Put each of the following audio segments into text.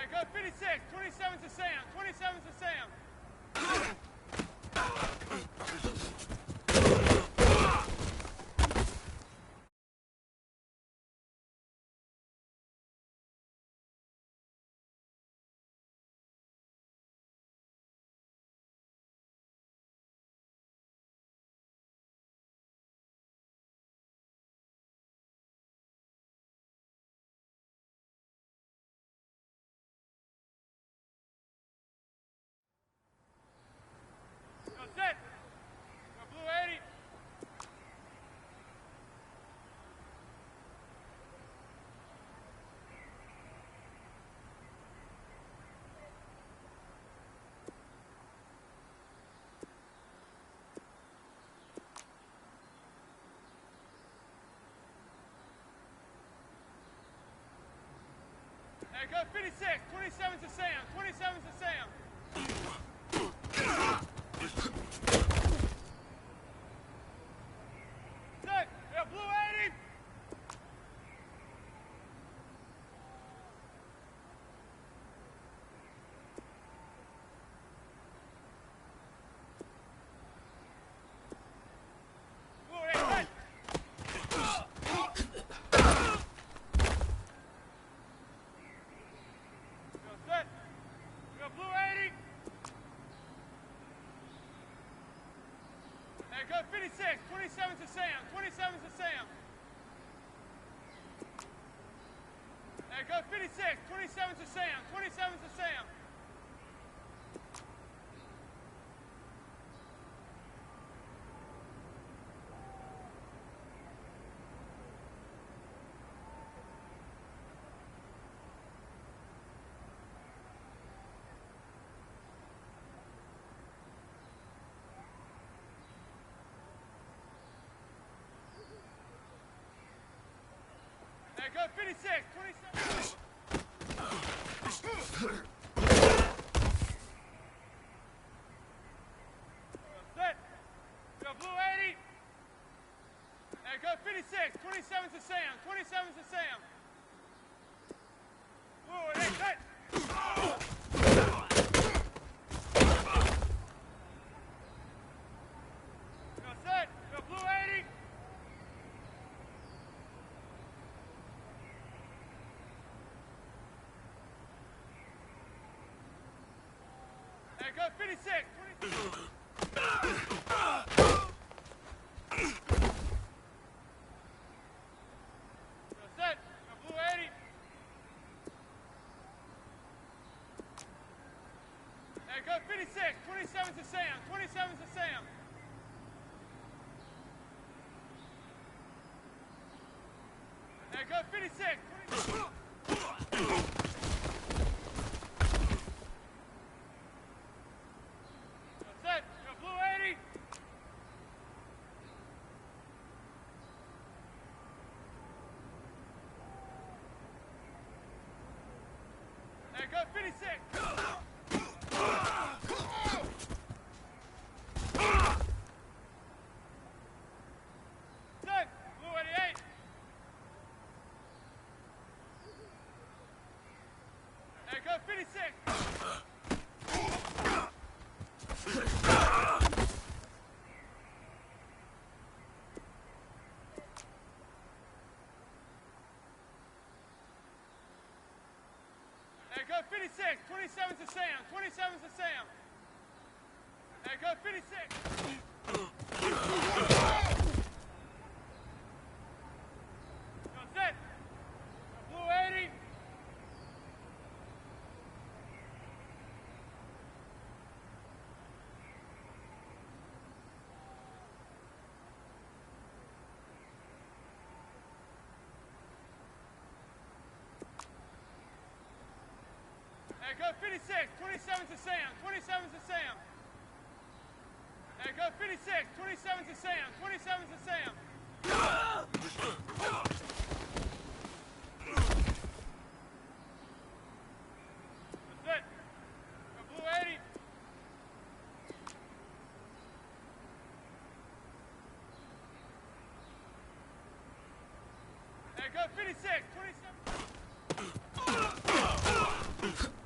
Go 56, 27's to Sam, 27's to Sam. Go set. Go blue 80. Go 56, 27's to Sam, 27's to Sam. Set, go blue 80. Blue 80, set. Go set. Go blue 80. Go 56, 27's to Sam, 27's to Sam. Go 56, 27's to Sam, 27's to Sam. Go 56, 27. Set. Go blue 80. Go 56, 27's to Sam, 27's to Sam. Blue 80, set. Go set. Go blue 80. Go 56, 27. Go set. Go blue 80. Go 56, 27's to Sam, 27's to Sam. Go 56, 27. Set. Go blue 80. Go 56. Set. Blue 88. Go 56. Go 56, 27's to Sam, 27's to Sam. Go 56. Go set. Go blue 80. Go 56, 27's to Sam, 27's to Sam. Go 56, 27's to Sam, 27's to Sam. That's it. Go blue 80. Go 56, 27.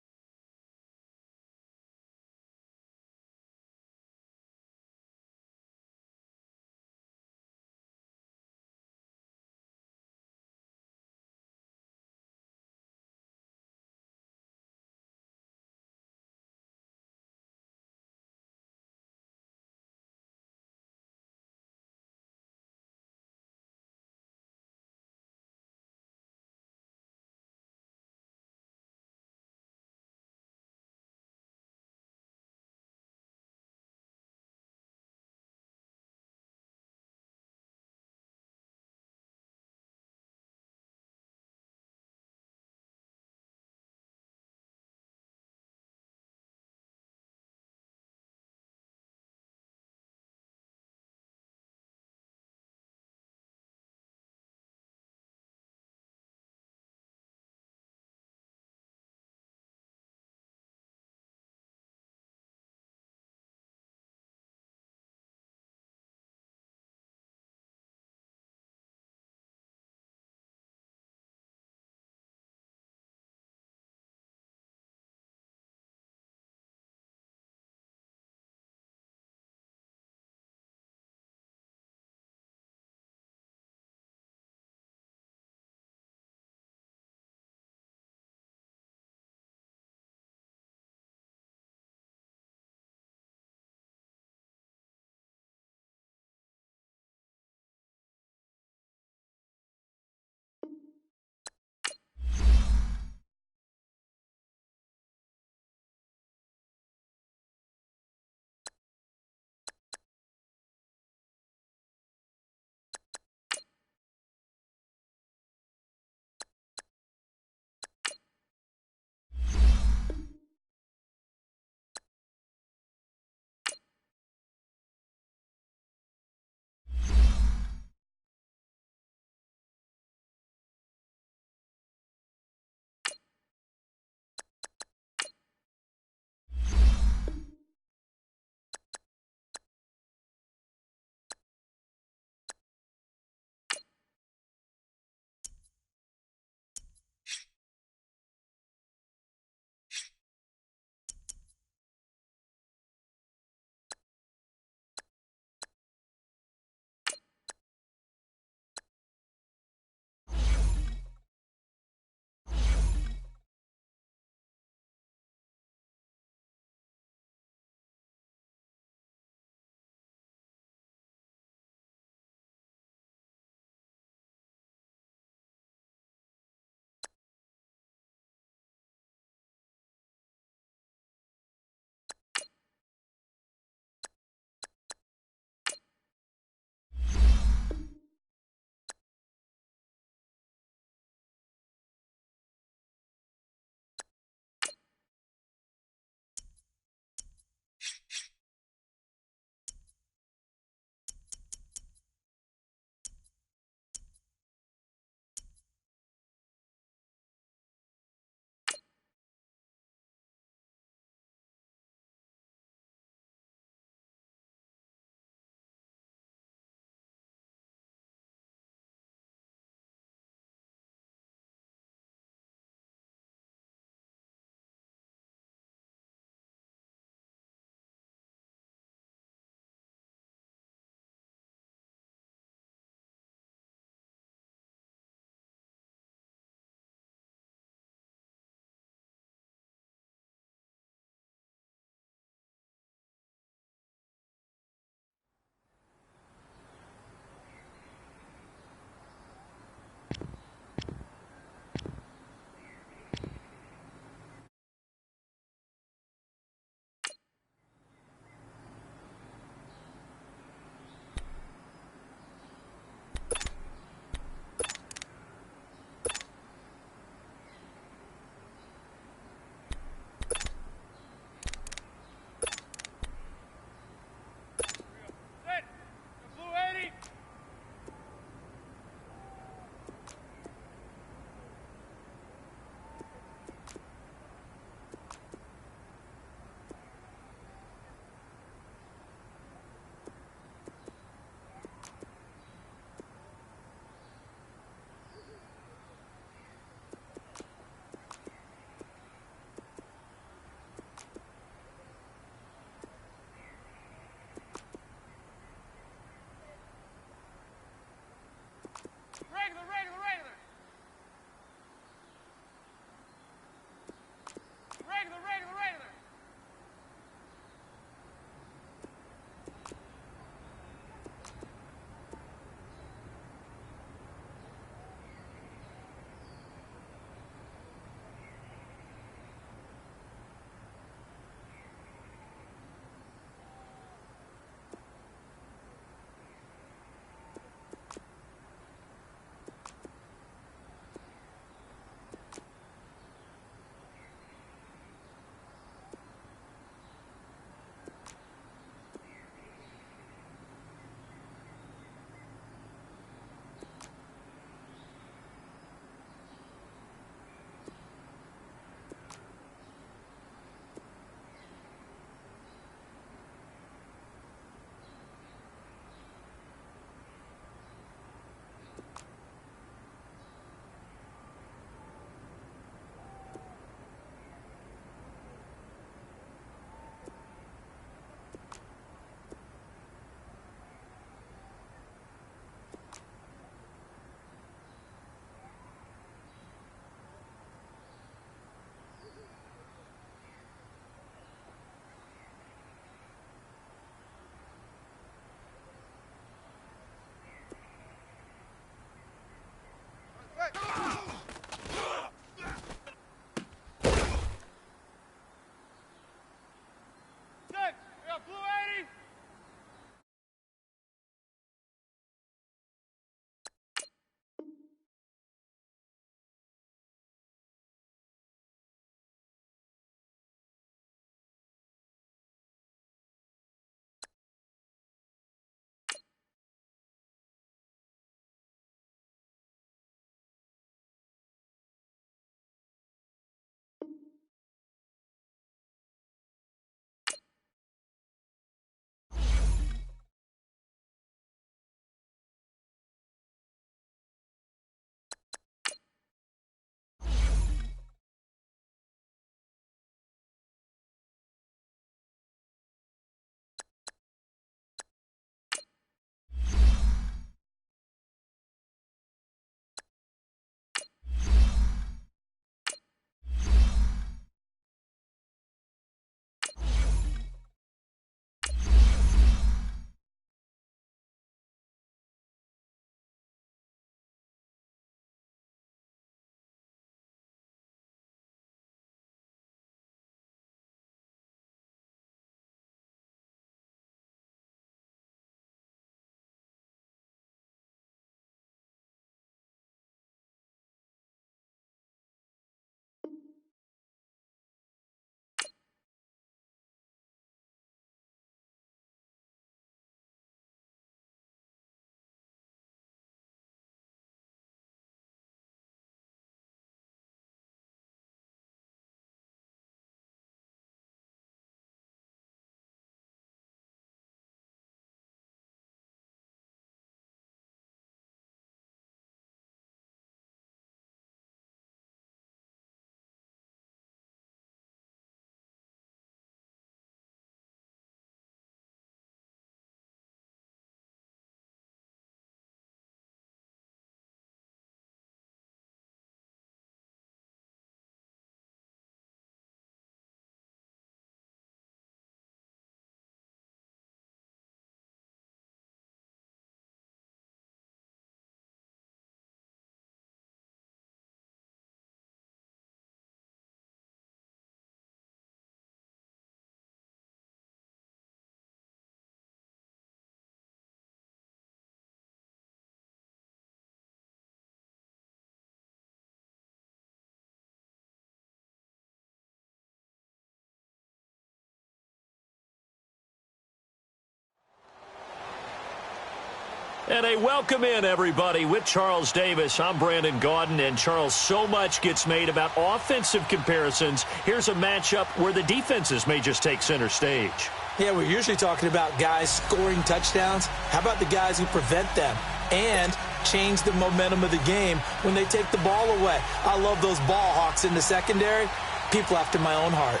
And a welcome in, everybody, with Charles Davis. I'm Brandon Gaudin, and Charles, so much gets made about offensive comparisons. Here's a matchup where the defenses may just take center stage. Yeah, we're usually talking about guys scoring touchdowns. How about the guys who prevent them and change the momentum of the game when they take the ball away? I love those ball hawks in the secondary. People after my own heart.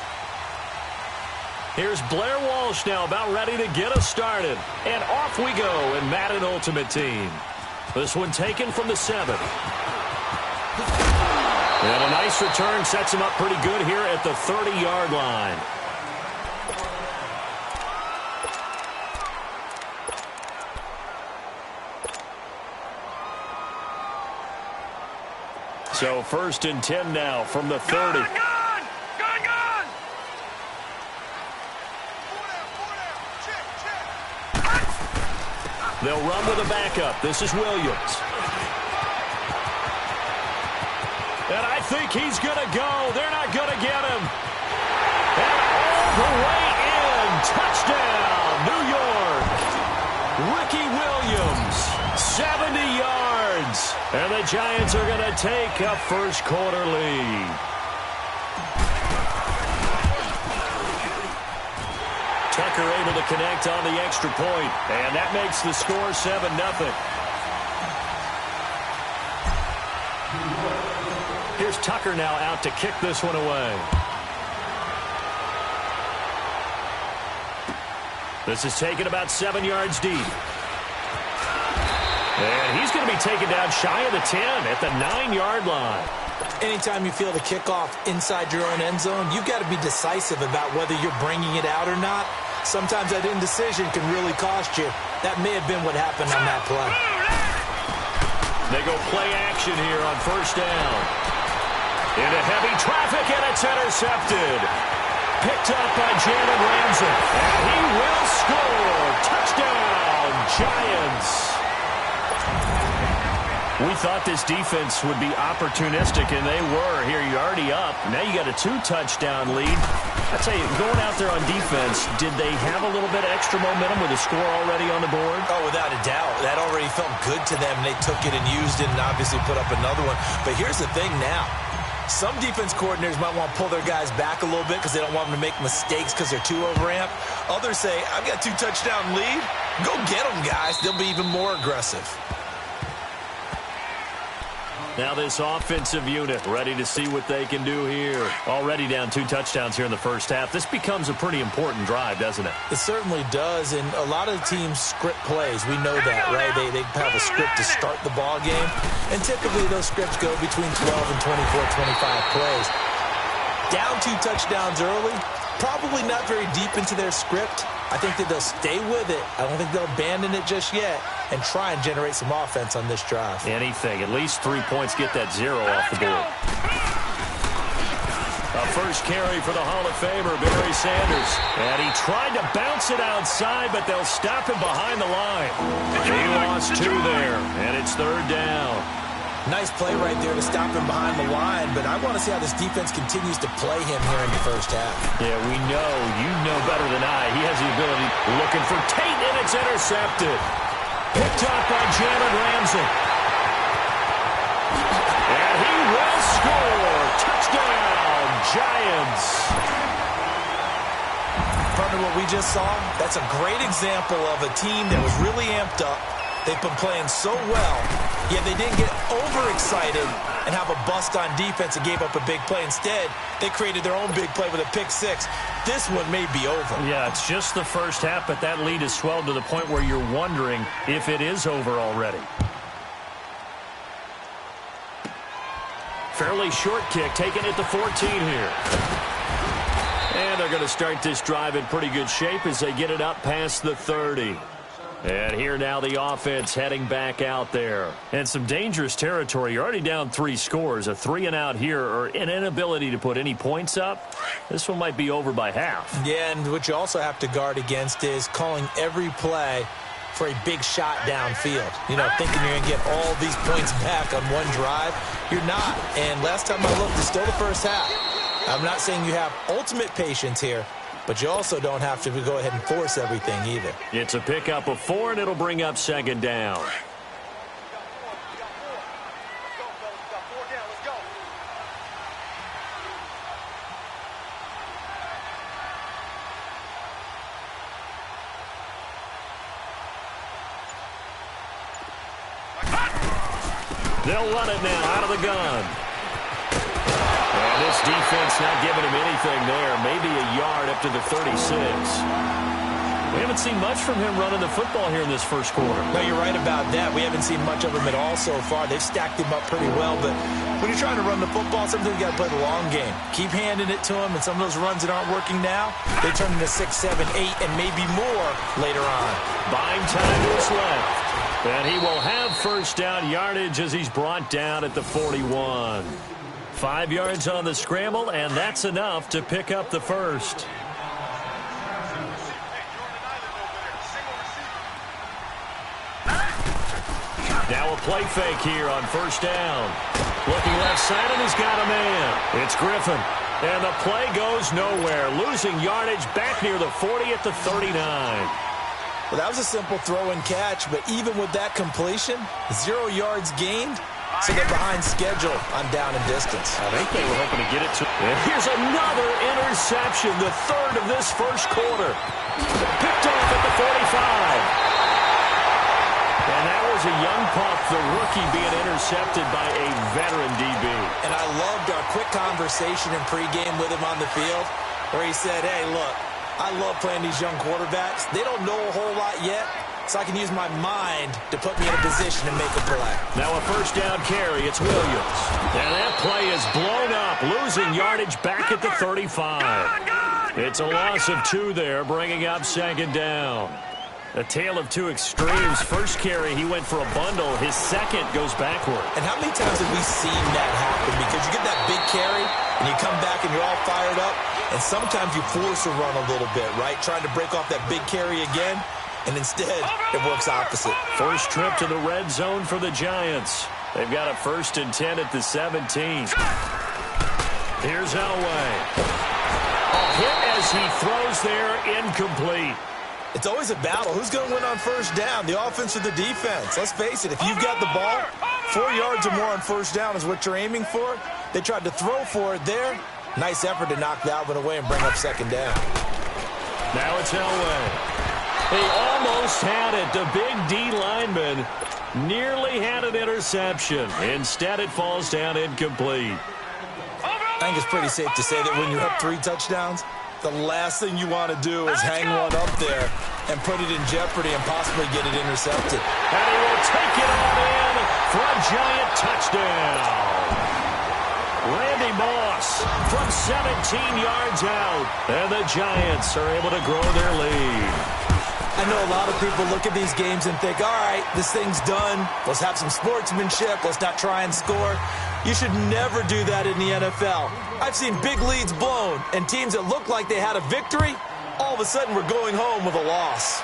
Here's Blair Walsh now about ready to get us started. And off we go in Madden Ultimate Team. This one taken from the 7. And a nice return sets him up pretty good here at the 30-yard line. So 1st and 10 now from the 30. They'll run with a backup. This is Williams. And I think he's going to go. They're not going to get him. And all the way in. Touchdown, New York. Ricky Williams, 70 yards. And the Giants are going to take a first quarter lead. Tucker able to connect on the extra point, and that makes the score 7-0. Here's Tucker now out to kick this one away. This is taken about 7 yards deep. And he's going to be taken down shy of the 10 at the 9-yard line. Anytime you feel the kickoff inside your own end zone, you've got to be decisive about whether you're bringing it out or not. Sometimes that indecision can really cost you. That may have been what happened on that play. They go play action here on 1st down. Into heavy traffic, and it's intercepted. Picked up by Jalen Ramsey. And he will score. Touchdown, Giants. We thought this defense would be opportunistic, and they were. Here, you're already up. Now you got a 2-touchdown lead. I tell you, going out there on defense, did they have a little bit of extra momentum with a score already on the board? Oh, without a doubt. That already felt good to them. They took it and used it and obviously put up another one. But here's the thing now. Some defense coordinators might want to pull their guys back a little bit because they don't want them to make mistakes because they're too overamped. Others say, I've got a 2-touchdown lead. Go get them, guys. They'll be even more aggressive. Now this offensive unit ready to see what they can do here. Already down 2 touchdowns here in the first half. This becomes a pretty important drive, doesn't it? It certainly does, and a lot of the teams script plays. We know that, right? They have a script to start the ball game, and typically those scripts go between 12 and 24, 25 plays. Down 2 touchdowns early, probably not very deep into their script. I think that they'll stay with it. I don't think they'll abandon it just yet and try and generate some offense on this drive. Anything. At least 3 points, get that 0 off the board. A first carry for the Hall of Famer, Barry Sanders. And he tried to bounce it outside, but they'll stop him behind the line. He lost 2 there, and it's 3rd down. Nice play right there to stop him behind the line, but I want to see how this defense continues to play him here in the first half. Yeah, we know. You know better than I. He has the ability. Looking for Tate, and it's intercepted. Picked up by Jalen Ramsey. And he will score. Touchdown, Giants. Partner, what we just saw, that's a great example of a team that was really amped up. They've been playing so well, yet they didn't get overexcited and have a bust on defense and gave up a big play. Instead, they created their own big play with a pick 6. This one may be over. Yeah, it's just the first half, but that lead has swelled to the point where you're wondering if it is over already. Fairly short kick, taken at the 14 here. And they're going to start this drive in pretty good shape as they get it up past the 30. And here now the offense heading back out there. And some dangerous territory. You're already down 3 scores. A 3-and-out here or an inability to put any points up. This one might be over by half. Yeah, and what you also have to guard against is calling every play for a big shot downfield. You know, thinking you're going to get all these points back on one drive. You're not. And last time I looked, it's still the first half. I'm not saying you have ultimate patience here, but you also don't have to go ahead and force everything either. It's a pickup of 4, and it'll bring up second down. They'll run it now out of the gun. And this defense not giving him anything there. Maybe a yard up to the 36. We haven't seen much from him running the football here in this first quarter. No, you're right about that. We haven't seen much of him at all so far. They've stacked him up pretty well, but when you're trying to run the football, sometimes you got to play the long game. Keep handing it to him, and some of those runs that aren't working now, they turn into 6, 7, 8, and maybe more later on. Buying time is left. And he will have first down yardage as he's brought down at the 41. 5 yards on the scramble, and that's enough to pick up the first. Now a play fake here on first down. Looking left side, and he's got a man. It's Griffin. And the play goes nowhere. Losing yardage back near the 40 at the 39. Well, that was a simple throw and catch, but even with that completion, 0 yards gained, so they're behind schedule on down and distance. I think they were hoping to get it to. And here's another interception, the third of this first quarter. Picked off at the 45. And that was a young pup, the rookie being intercepted by a veteran DB. And I loved our quick conversation in pregame with him on the field, where he said, hey, look, I love playing these young quarterbacks. They don't know a whole lot yet, so I can use my mind to put me in a position to make a play. Now a first down carry. It's Williams. And that play is blown up, losing yardage back at the 35. It's a loss of 2 there, bringing up second down. A tale of 2 extremes. First carry, he went for a bundle. His second goes backward. And how many times have we seen that happen? Because you get that big carry, and you come back and you're all fired up, and sometimes you force a run a little bit, right? Trying to break off that big carry again, and instead it works opposite. First trip to the red zone for the Giants. They've got a 1st and 10 at the 17. Here's Elway. A hit as he throws there, incomplete. It's always a battle. Who's going to win on first down, the offense or the defense? Let's face it, if you've got the ball, 4 yards or more on first down is what you're aiming for. They tried to throw for it there. Nice effort to knock that one away and bring up second down. Now it's Elway. He almost had it. The big D lineman nearly had an interception. Instead, it falls down incomplete. I think it's pretty safe to say that when you have 3 touchdowns, the last thing you want to do is hang one up there and put it in jeopardy and possibly get it intercepted. And he will take it on in for a Giant touchdown. Randy Moss from 17 yards out. And the Giants are able to grow their lead. I know a lot of people look at these games and think, all right, this thing's done. Let's have some sportsmanship. Let's not try and score. You should never do that in the NFL. I've seen big leads blown, and teams that look like they had a victory, all of a sudden we're going home with a loss.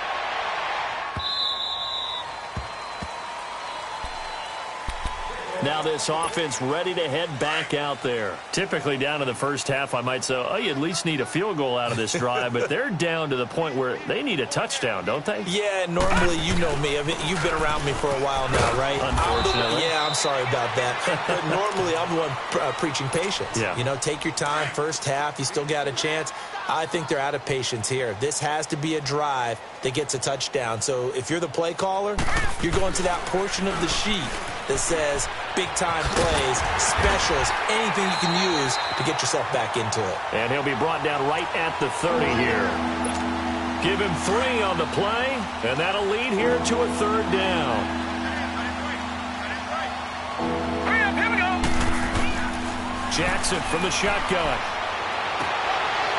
Now this offense ready to head back out there. Typically down to the first half, I might say, oh, you at least need a field goal out of this drive, but they're down to the point where they need a touchdown, don't they? Yeah, normally, you know me. You've been around me for a while now, right? Unfortunately. Yeah, I'm sorry about that. But normally, I'm the one preaching patience. Yeah. You know, take your time, first half, you still got a chance. I think they're out of patience here. This has to be a drive that gets a touchdown. So if you're the play caller, you're going to that portion of the sheet that says big-time plays, specials, anything you can use to get yourself back into it. And he'll be brought down right at the 30 here. Give him 3 on the play, and that'll lead here to a 3rd down. Here we go. Jackson from the shotgun.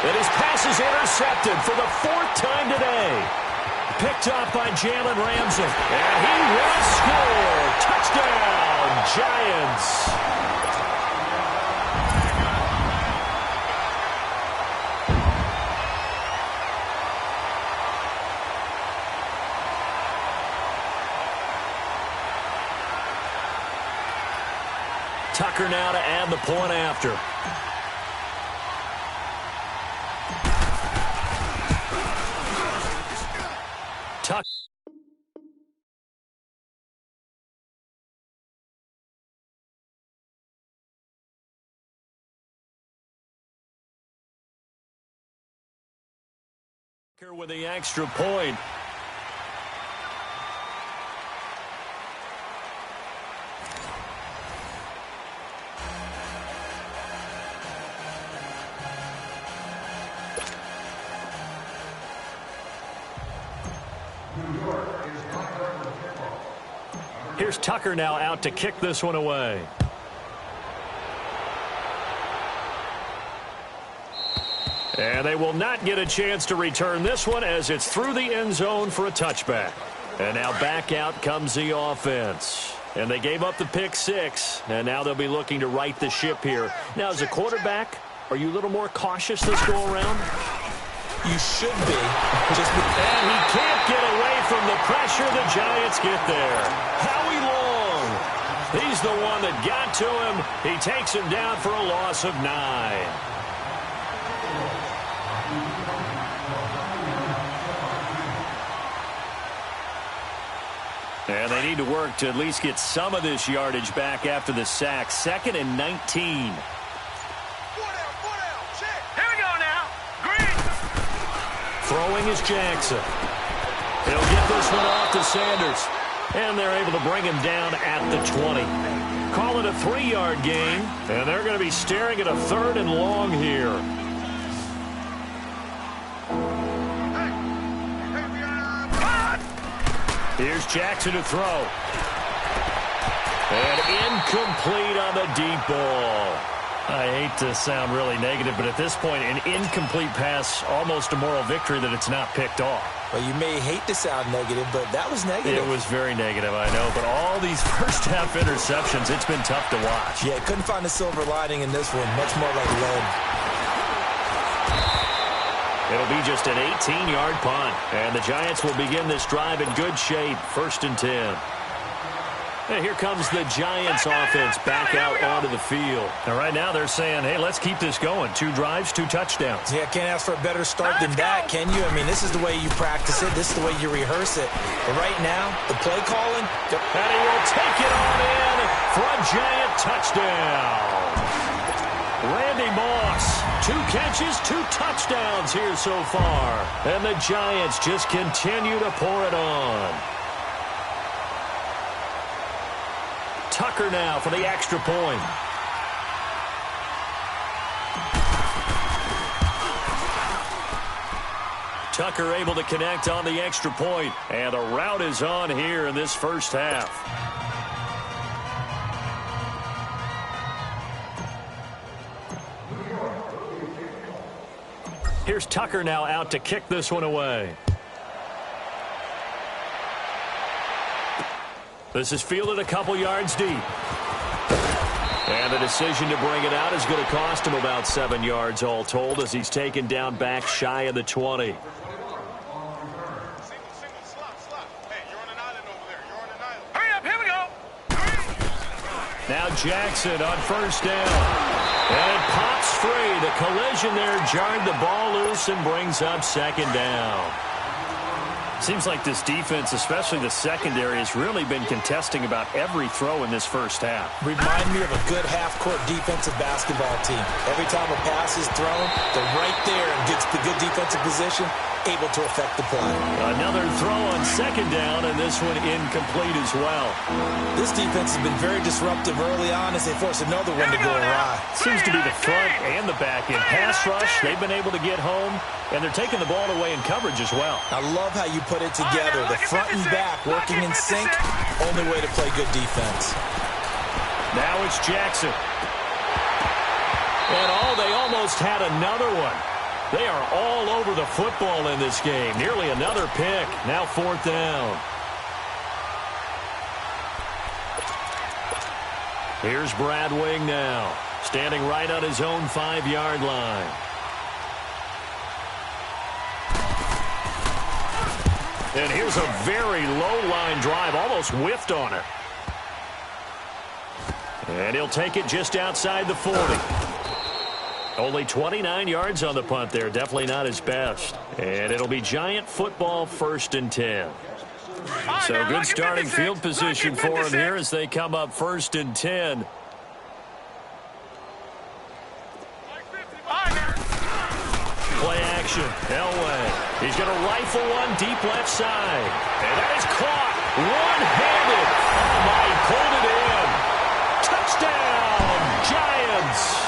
And his pass is intercepted for the 4th time today. Picked off by Jalen Ramsey. And he will score. Touchdown, Giants. Tucker now to add the point after. With the extra point. Here's Tucker now out to kick this one away. And they will not get a chance to return this one as it's through the end zone for a touchback. And now back out comes the offense. And they gave up the pick six, and now they'll be looking to right the ship here. Now, as a quarterback, are you a little more cautious this go-around? You should be. And he can't get away from the pressure. The Giants get there. Howie Long. He's the one that got to him. He takes him down for a loss of 9. And they need to work to at least get some of this yardage back after the sack. 2nd and 19. Here we go now. Green. Throwing is Jackson. He'll get this one off to Sanders. And they're able to bring him down at the 20. Call it a 3-yard gain. And they're going to be staring at a 3rd and long here. Here's Jackson to throw. And incomplete on the deep ball. I hate to sound really negative, but at this point, an incomplete pass, almost a moral victory that it's not picked off. Well, you may hate to sound negative, but that was negative. It was very negative, I know. But all these first-half interceptions, it's been tough to watch. Yeah, couldn't find a silver lining in this one. Much more like lead. It'll be just an 18-yard punt. And the Giants will begin this drive in good shape. 1st and 10. And here comes the Giants offense back out onto the field. And right now they're saying, hey, let's keep this going. 2 drives, 2 touchdowns. Yeah, can't ask for a better start than that, can you? I mean, this is the way you practice it. This is the way you rehearse it. But right now, the play calling. And he will take it on in for a Giant touchdown. Randy Moss, 2 catches, 2 touchdowns here so far. And the Giants just continue to pour it on. Tucker now for the extra point. Tucker able to connect on the extra point. And the route is on here in this first half. Here's Tucker now out to kick this one away. This is fielded a couple yards deep. And the decision to bring it out is going to cost him about 7 yards all told as he's taken down back shy of the 20. Single, slot. Hey, you're on an island over there. You're on an island. Hurry up, here we go. Now Jackson on 1st down. And it pops free. The collision there jarred the ball loose and brings up 2nd down. Seems like this defense, especially the secondary, has really been contesting about every throw in this first half. Remind me of a good half-court defensive basketball team. Every time a pass is thrown, they're right there and gets the good defensive position, able to affect the play. Another throw on 2nd down, and this one incomplete as well. This defense has been very disruptive early on as they force another one to go awry. Seems to be the front and the back end. Pass rush, they've been able to get home, and they're taking the ball away in coverage as well. I love how you put it together. The front and back working in sync, only way to play good defense. Now it's Jackson. And they almost had another one. They are all over the football in this game. Nearly another pick. Now 4th down. Here's Brad Wing now, standing right on his own 5-yard line. And here's a very low-line drive, almost whiffed on it. And he'll take it just outside the 40. Only 29 yards on the punt there. Definitely not his best. And it'll be Giant football 1st and 10. So good starting field position for him here as they come up 1st and 10. Play action. Elway. He's going to rifle one deep left side. And that is caught one-handed. Oh, my, he pulled it in. Touchdown, Giants.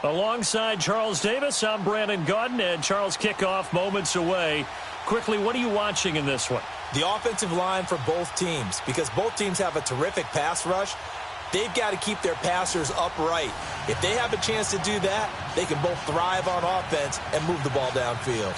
Alongside Charles Davis, I'm Brandon Gaudin, and Charles, kickoff moments away. Quickly, what are you watching in this one? The offensive line for both teams, because both teams have a terrific pass rush. They've got to keep their passers upright. If they have a chance to do that, they can both thrive on offense and move the ball downfield.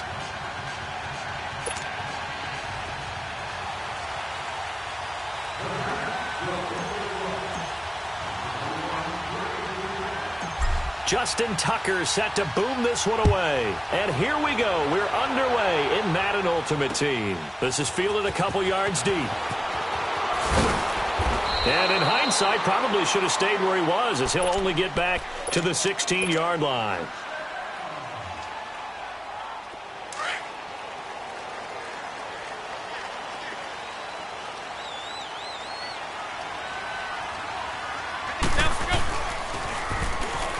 Justin Tucker set to boom this one away. And here we go. We're underway in Madden Ultimate Team. This is fielded a couple yards deep. And in hindsight, probably should have stayed where he was, as he'll only get back to the 16-yard line.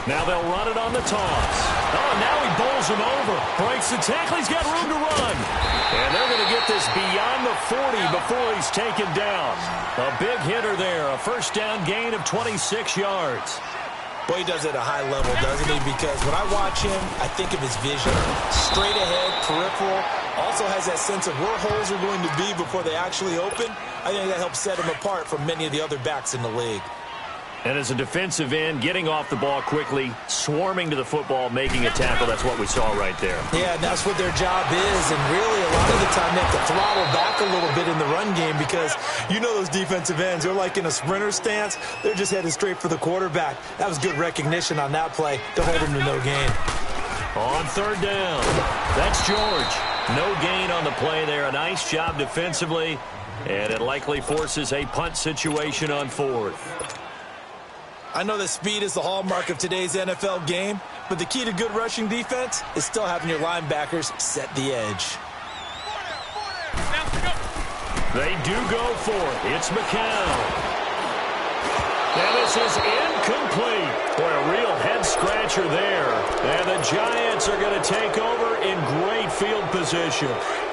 Now they'll run it on the toss. Oh, now he bowls him over. Breaks the tackle. He's got room to run. And they're going to get this beyond the 40 before he's taken down. A big hitter there. A first down gain of 26 yards. Well, he does it at a high level, doesn't he? Because when I watch him, I think of his vision. Straight ahead, peripheral. Also has that sense of where holes are going to be before they actually open. I think that helps set him apart from many of the other backs in the league. And as a defensive end, getting off the ball quickly, swarming to the football, making a tackle, that's what we saw right there. Yeah, and that's what their job is. And really, a lot of the time, they have to throttle back a little bit in the run game because you know those defensive ends, they're like in a sprinter stance. They're just headed straight for the quarterback. That was good recognition on that play to hold him to no gain. On third down, that's George. No gain on the play there. A nice job defensively, and it likely forces a punt situation on fourth. I know that speed is the hallmark of today's NFL game, but the key to good rushing defense is still having your linebackers set the edge. They do go for it. It's McCown. And this is incomplete. Boy, a real head-scratcher there. And the Giants are going to take over in great field position.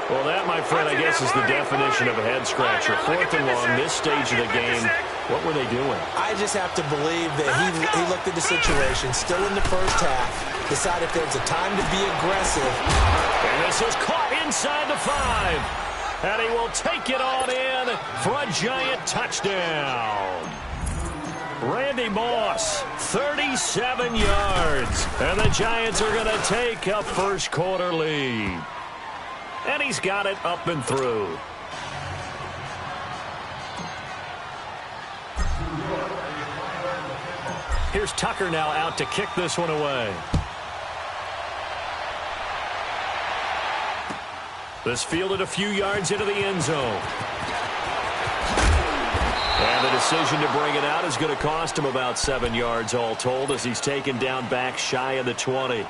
Well, that, my friend, I guess is the definition of a head-scratcher. Fourth and long, this stage of the game. What were they doing? I just have to believe that he looked at the situation, still in the first half, decided if there was a time to be aggressive. And this is caught inside the 5. And he will take it on in for a Giant touchdown. Randy Moss, 37 yards. And the Giants are going to take a first-quarter lead. And he's got it up and through. Here's Tucker now out to kick this one away. This fielded a few yards into the end zone. And the decision to bring it out is going to cost him about 7 yards all told as he's taken down back shy of the 20.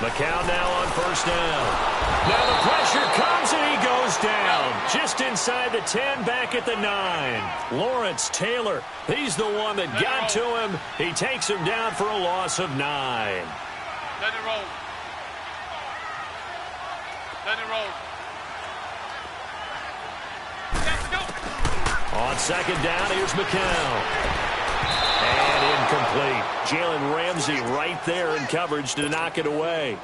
McCown now on first down. Now the pressure comes and he goes down. Just inside the 10, back at the 9. Lawrence Taylor, he's the one that got to him. He takes him down for a loss of 9. Let it roll. Let it roll. On second down, here's McCown. And incomplete. Jalen Ramsey right there in coverage to knock it away.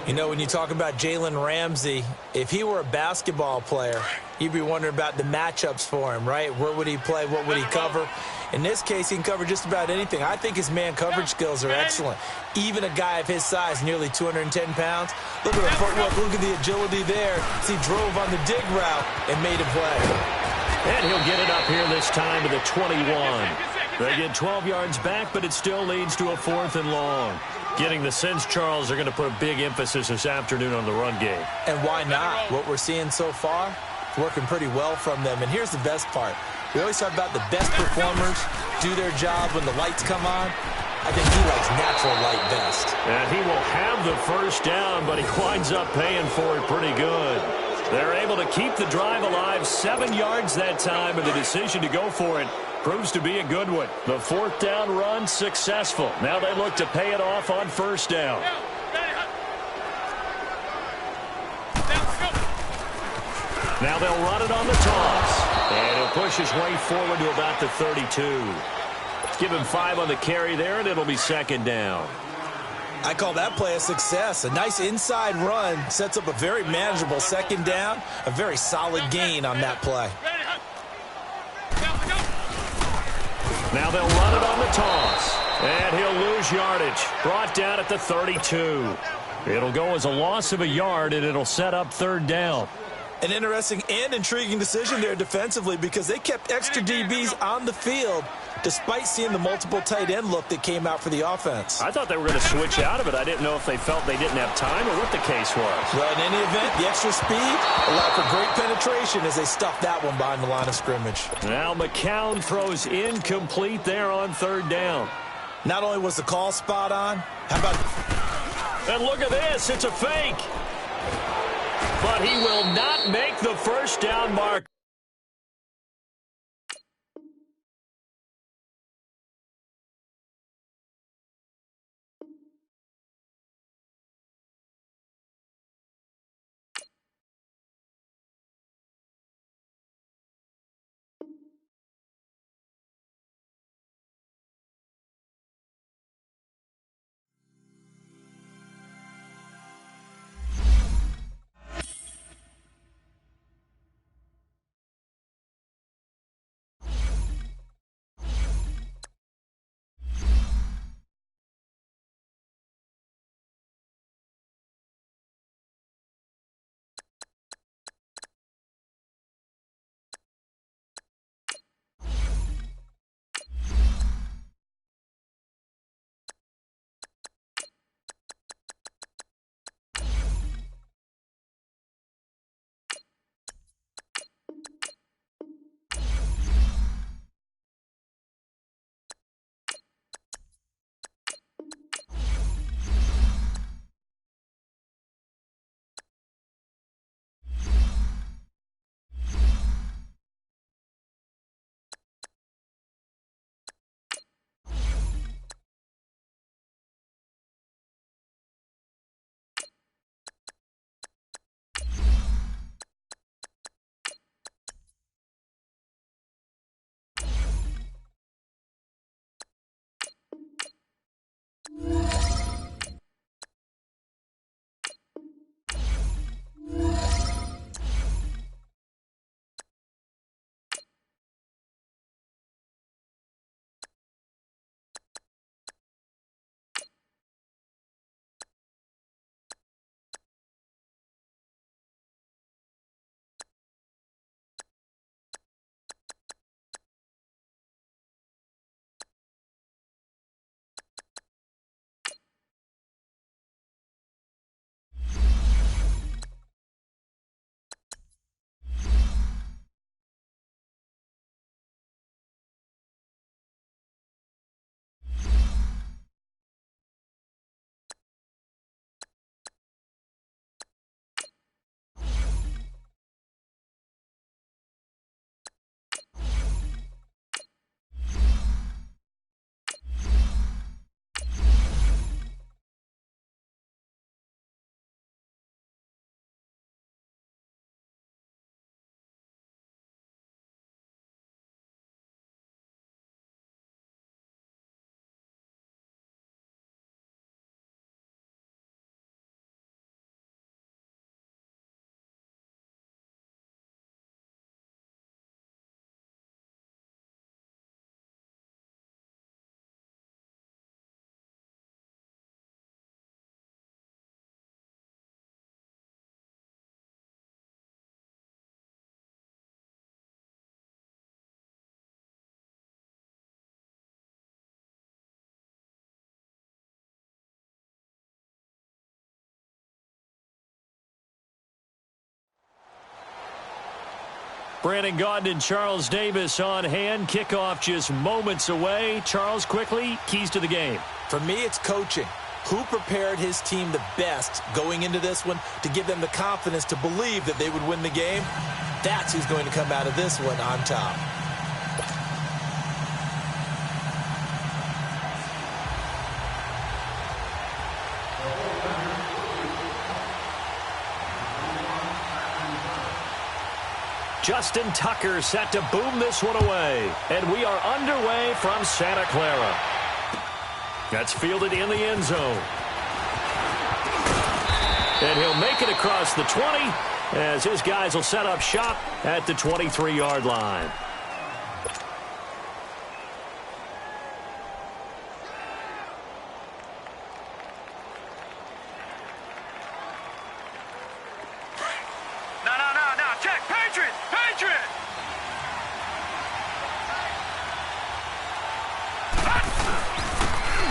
You know, when you talk about Jalen Ramsey, if he were a basketball player, you'd be wondering about the matchups for him, right? Where would he play? What would he cover? In this case, he can cover just about anything. I think his man coverage skills are excellent. Even a guy of his size, nearly 210 pounds, look at the footwork, look at the agility there. As he drove on the dig route and made a play. And he'll get it up here this time to the 21. They get 12 yards back, but it still leads to a 4th and long. Getting the sense, Charles, they're going to put a big emphasis this afternoon on the run game. And why not? What we're seeing so far, it's working pretty well from them. And here's the best part. We always talk about the best performers do their job when the lights come on. I think he likes natural light best. And he will have the first down, but he winds up paying for it pretty good. They're able to keep the drive alive, 7 yards that time, and the decision to go for it Proves to be a good one. The fourth down run successful. Now they look to pay it off on first down. Now they'll run it on the toss. And he'll push his way forward to about the 32. Give him 5 on the carry there, and it'll be second down. I call that play a success. A nice inside run sets up a very manageable second down. A very solid gain on that play. Now they'll run it on the toss. And he'll lose yardage. Brought down at the 32. It'll go as a loss of a yard, and it'll set up third down. An interesting and intriguing decision there defensively because they kept extra DBs on the field despite seeing the multiple tight end look that came out for the offense. I thought they were going to switch out of it. I didn't know if they felt they didn't have time or what the case was. Well, in any event, the extra speed allowed for great penetration as they stuffed that one behind the line of scrimmage. Now McCown throws incomplete there on third down. Not only was the call spot on, how about... And look at this. It's a fake. But he will not make the first down mark. Brandon Gaudin and Charles Davis on hand. Kickoff just moments away. Charles, quickly, keys to the game. For me, it's coaching. Who prepared his team the best going into this one to give them the confidence to believe that they would win the game? That's who's going to come out of this one on top. Justin Tucker set to boom this one away. And we are underway from Santa Clara. That's fielded in the end zone. And he'll make it across the 20 as his guys will set up shop at the 23-yard line. No, check, Patriot!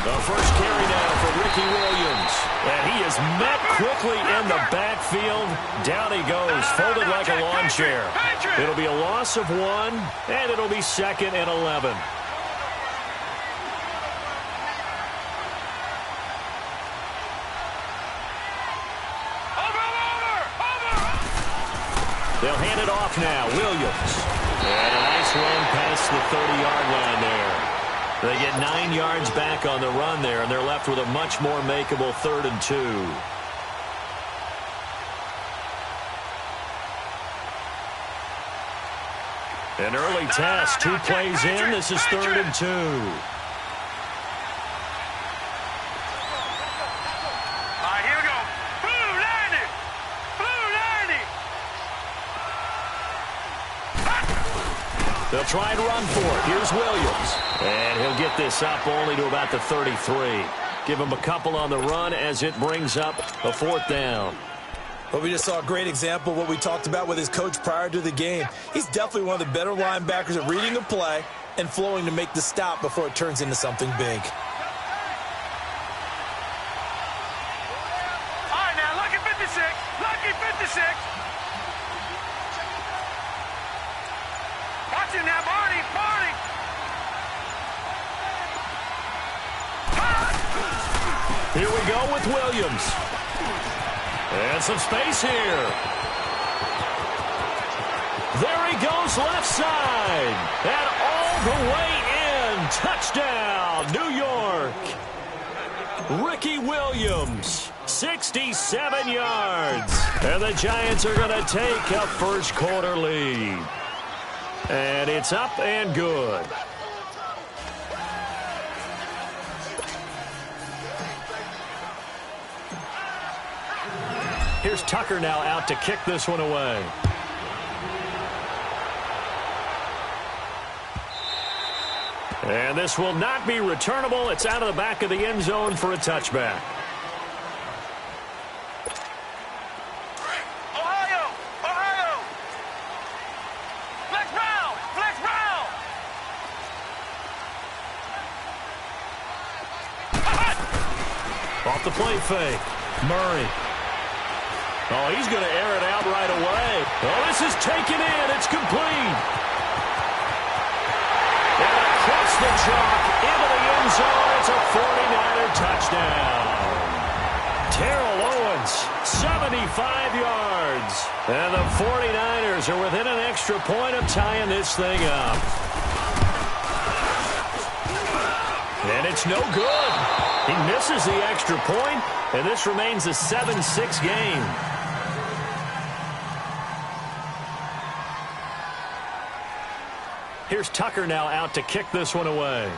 The first carry now for Ricky Williams. And he is met quickly in the backfield. Down he goes, folded like a lawn chair. It'll be a loss of 1, and it'll be 2nd and 11. They'll hand it off now. Williams. And a nice run past the 30-yard line there. They get 9 yards back on the run there, and they're left with a much more makeable 3rd and 2. An early test. 2 plays in. This is 3rd and 2. All right, here we go. Blue 90. They'll try and run for it. Here's Williams. And he'll get this up only to about the 33. Give him a couple on the run as it brings up a 4th down. Well, we just saw a great example of what we talked about with his coach prior to the game. He's definitely one of the better linebackers at reading a play and flowing to make the stop before it turns into something big. All right, now, lucky 56. Watch it now, Barney. Here we go with Williams. And some space here. There he goes left side. And all the way in. Touchdown, New York. Ricky Williams, 67 yards. And the Giants are going to take a first quarter lead. And it's up and good. Here's Tucker now out to kick this one away. And this will not be returnable. It's out of the back of the end zone for a touchback. Ohio. Flex Brown. Off the play fake. Murray. Oh, he's going to air it out right away. Oh, this is taken in. It's complete. And across the chalk into the end zone. It's a 49er touchdown. Terrell Owens, 75 yards. And the 49ers are within an extra point of tying this thing up. And it's no good. He misses the extra point, and this remains a 7-6 game. Here's Tucker now out to kick this one away.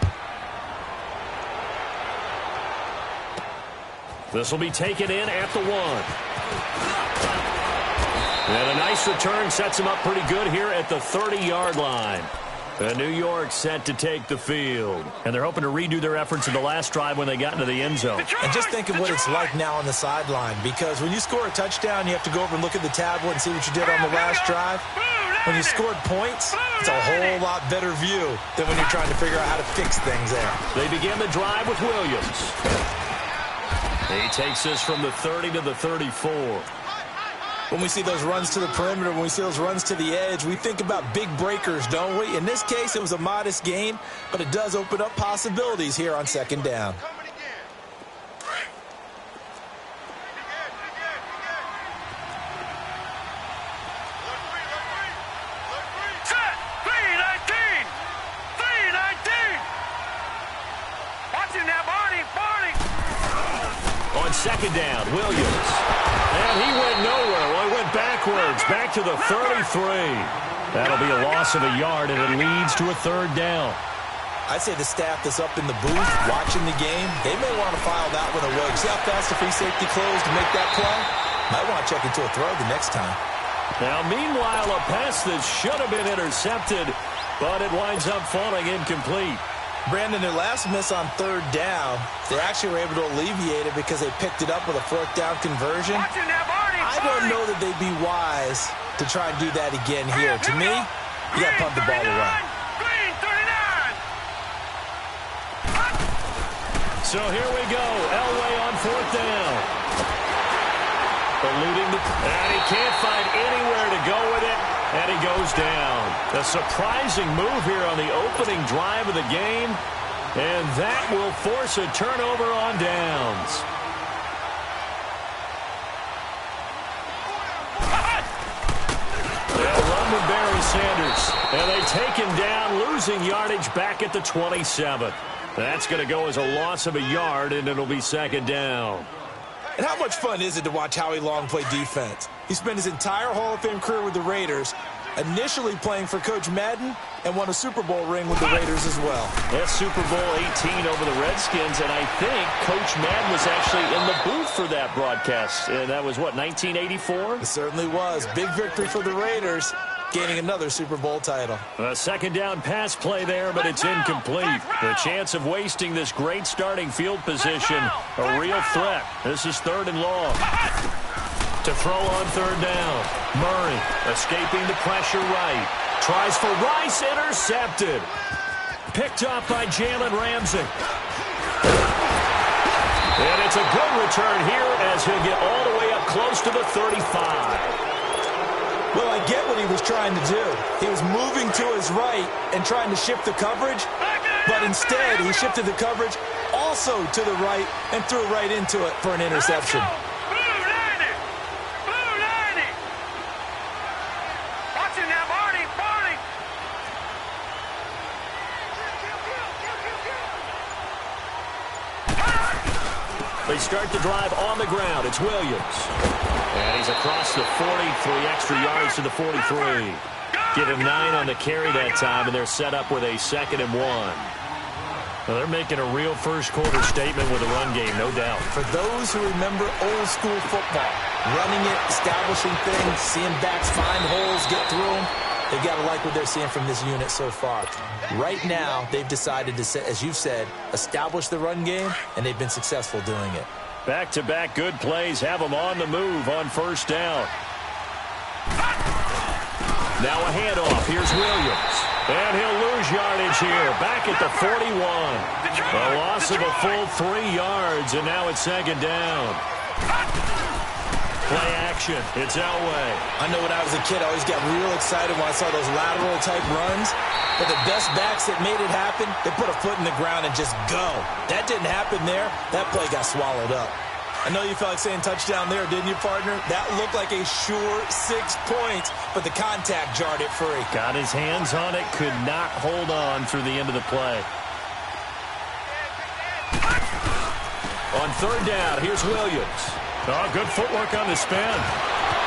This will be taken in at the 1. And a nice return sets him up pretty good here at the 30-yard line. And New York set to take the field. And they're hoping to redo their efforts in the last drive when they got into the end zone. And just think of what it's like now on the sideline, because when you score a touchdown, you have to go over and look at the tablet and see what you did on the last drive. When you scored points, it's a whole lot better view than when you're trying to figure out how to fix things there. They begin the drive with Williams. He takes this from the 30 to the 34. When we see those runs to the perimeter, when we see those runs to the edge, we think about big breakers, don't we? In this case, it was a modest gain, but it does open up possibilities here on second down. On second down, Williams. And he went nowhere. Well, he went backwards, back to the 33. That'll be a loss of a yard, and it leads to a third down. I'd say the staff that's up in the booth watching the game, they may want to file that one away. See how fast the free safety closed to make that play? Might want to check into a throw the next time. Now, meanwhile, a pass that should have been intercepted, but it winds up falling incomplete. Brandon, their last miss on third down, they actually were able to alleviate it because they picked it up with a fourth down conversion. I don't know that they'd be wise to try and do that again here. To me, you got to pump the ball away. So here we go. Elway on fourth down. Eluding and he can't find anywhere to go with it, and he goes down. A surprising move here on the opening drive of the game, and that will force a turnover on downs. They'll run with Barry Sanders, and they take him down, losing yardage back at the 27. That's going to go as a loss of a yard, and it'll be second down. And how much fun is it to watch Howie Long play defense? He spent his entire Hall of Fame career with the Raiders, initially playing for Coach Madden, and won a Super Bowl ring with the Raiders as well. That's Super Bowl 18 over the Redskins, and I think Coach Madden was actually in the booth for that broadcast. And that was, what, 1984? It certainly was. Big victory for the Raiders, gaining another Super Bowl title. A second down pass play there, but it's incomplete. The chance of wasting this great starting field position, a real threat. This is third and long. To throw on third down. Murray escaping the pressure right. Tries for Rice, intercepted. Picked up by Jalen Ramsey. And it's a good return here as he'll get all the way up close to the 35. Well, I get what he was trying to do. He was moving to his right and trying to shift the coverage, but instead he shifted the coverage also to the right and threw right into it for an interception. They start the drive on the ground. It's Williams. And he's across the 40, 3 extra yards to the 43. Give him 9 on the carry that time, and they're set up with a 2nd and 1. Well, they're making a real first-quarter statement with a run game, no doubt. For those who remember old-school football, running it, establishing things, seeing backs find holes, get through them, they've got to like what they're seeing from this unit so far. Right now, they've decided to, as you've said, establish the run game, and they've been successful doing it. Back-to-back good plays have them on the move on first down. Now a handoff. Here's Williams. And he'll lose yardage here. Back at the 41. A loss of a full 3 yards, and now it's second down. Play action. It's Elway. I know when I was a kid, I always got real excited when I saw those lateral-type runs. But the best backs that made it happen, they put a foot in the ground and just go. That didn't happen there. That play got swallowed up. I know you felt like saying touchdown there, didn't you, partner? That looked like a sure 6 points, but the contact jarred it free. Got his hands on it, could not hold on through the end of the play. On third down, here's Williams. Oh, good footwork on the spin.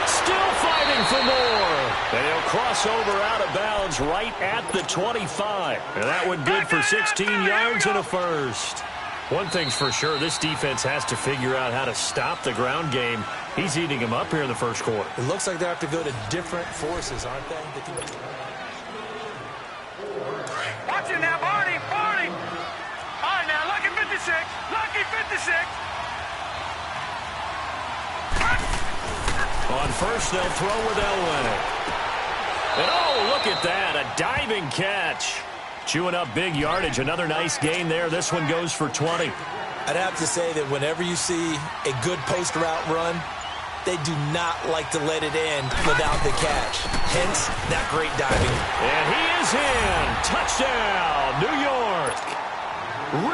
Still fighting for more. And he'll cross over out of bounds right at the 25. And that one good for 16 yards and a first. One thing's for sure, this defense has to figure out how to stop the ground game. He's eating him up here in the first quarter. It looks like they have to go to different forces, aren't they? Watching now, Barney. All right, now, lucky 56. Lucky 56. On first, they'll throw with Elway. And oh, look at that, a diving catch. Chewing up big yardage. Another nice gain there. This one goes for 20. I'd have to say that whenever you see a good post route run, they do not like to let it end without the catch. Hence, that great diving. And he is in. Touchdown, New York.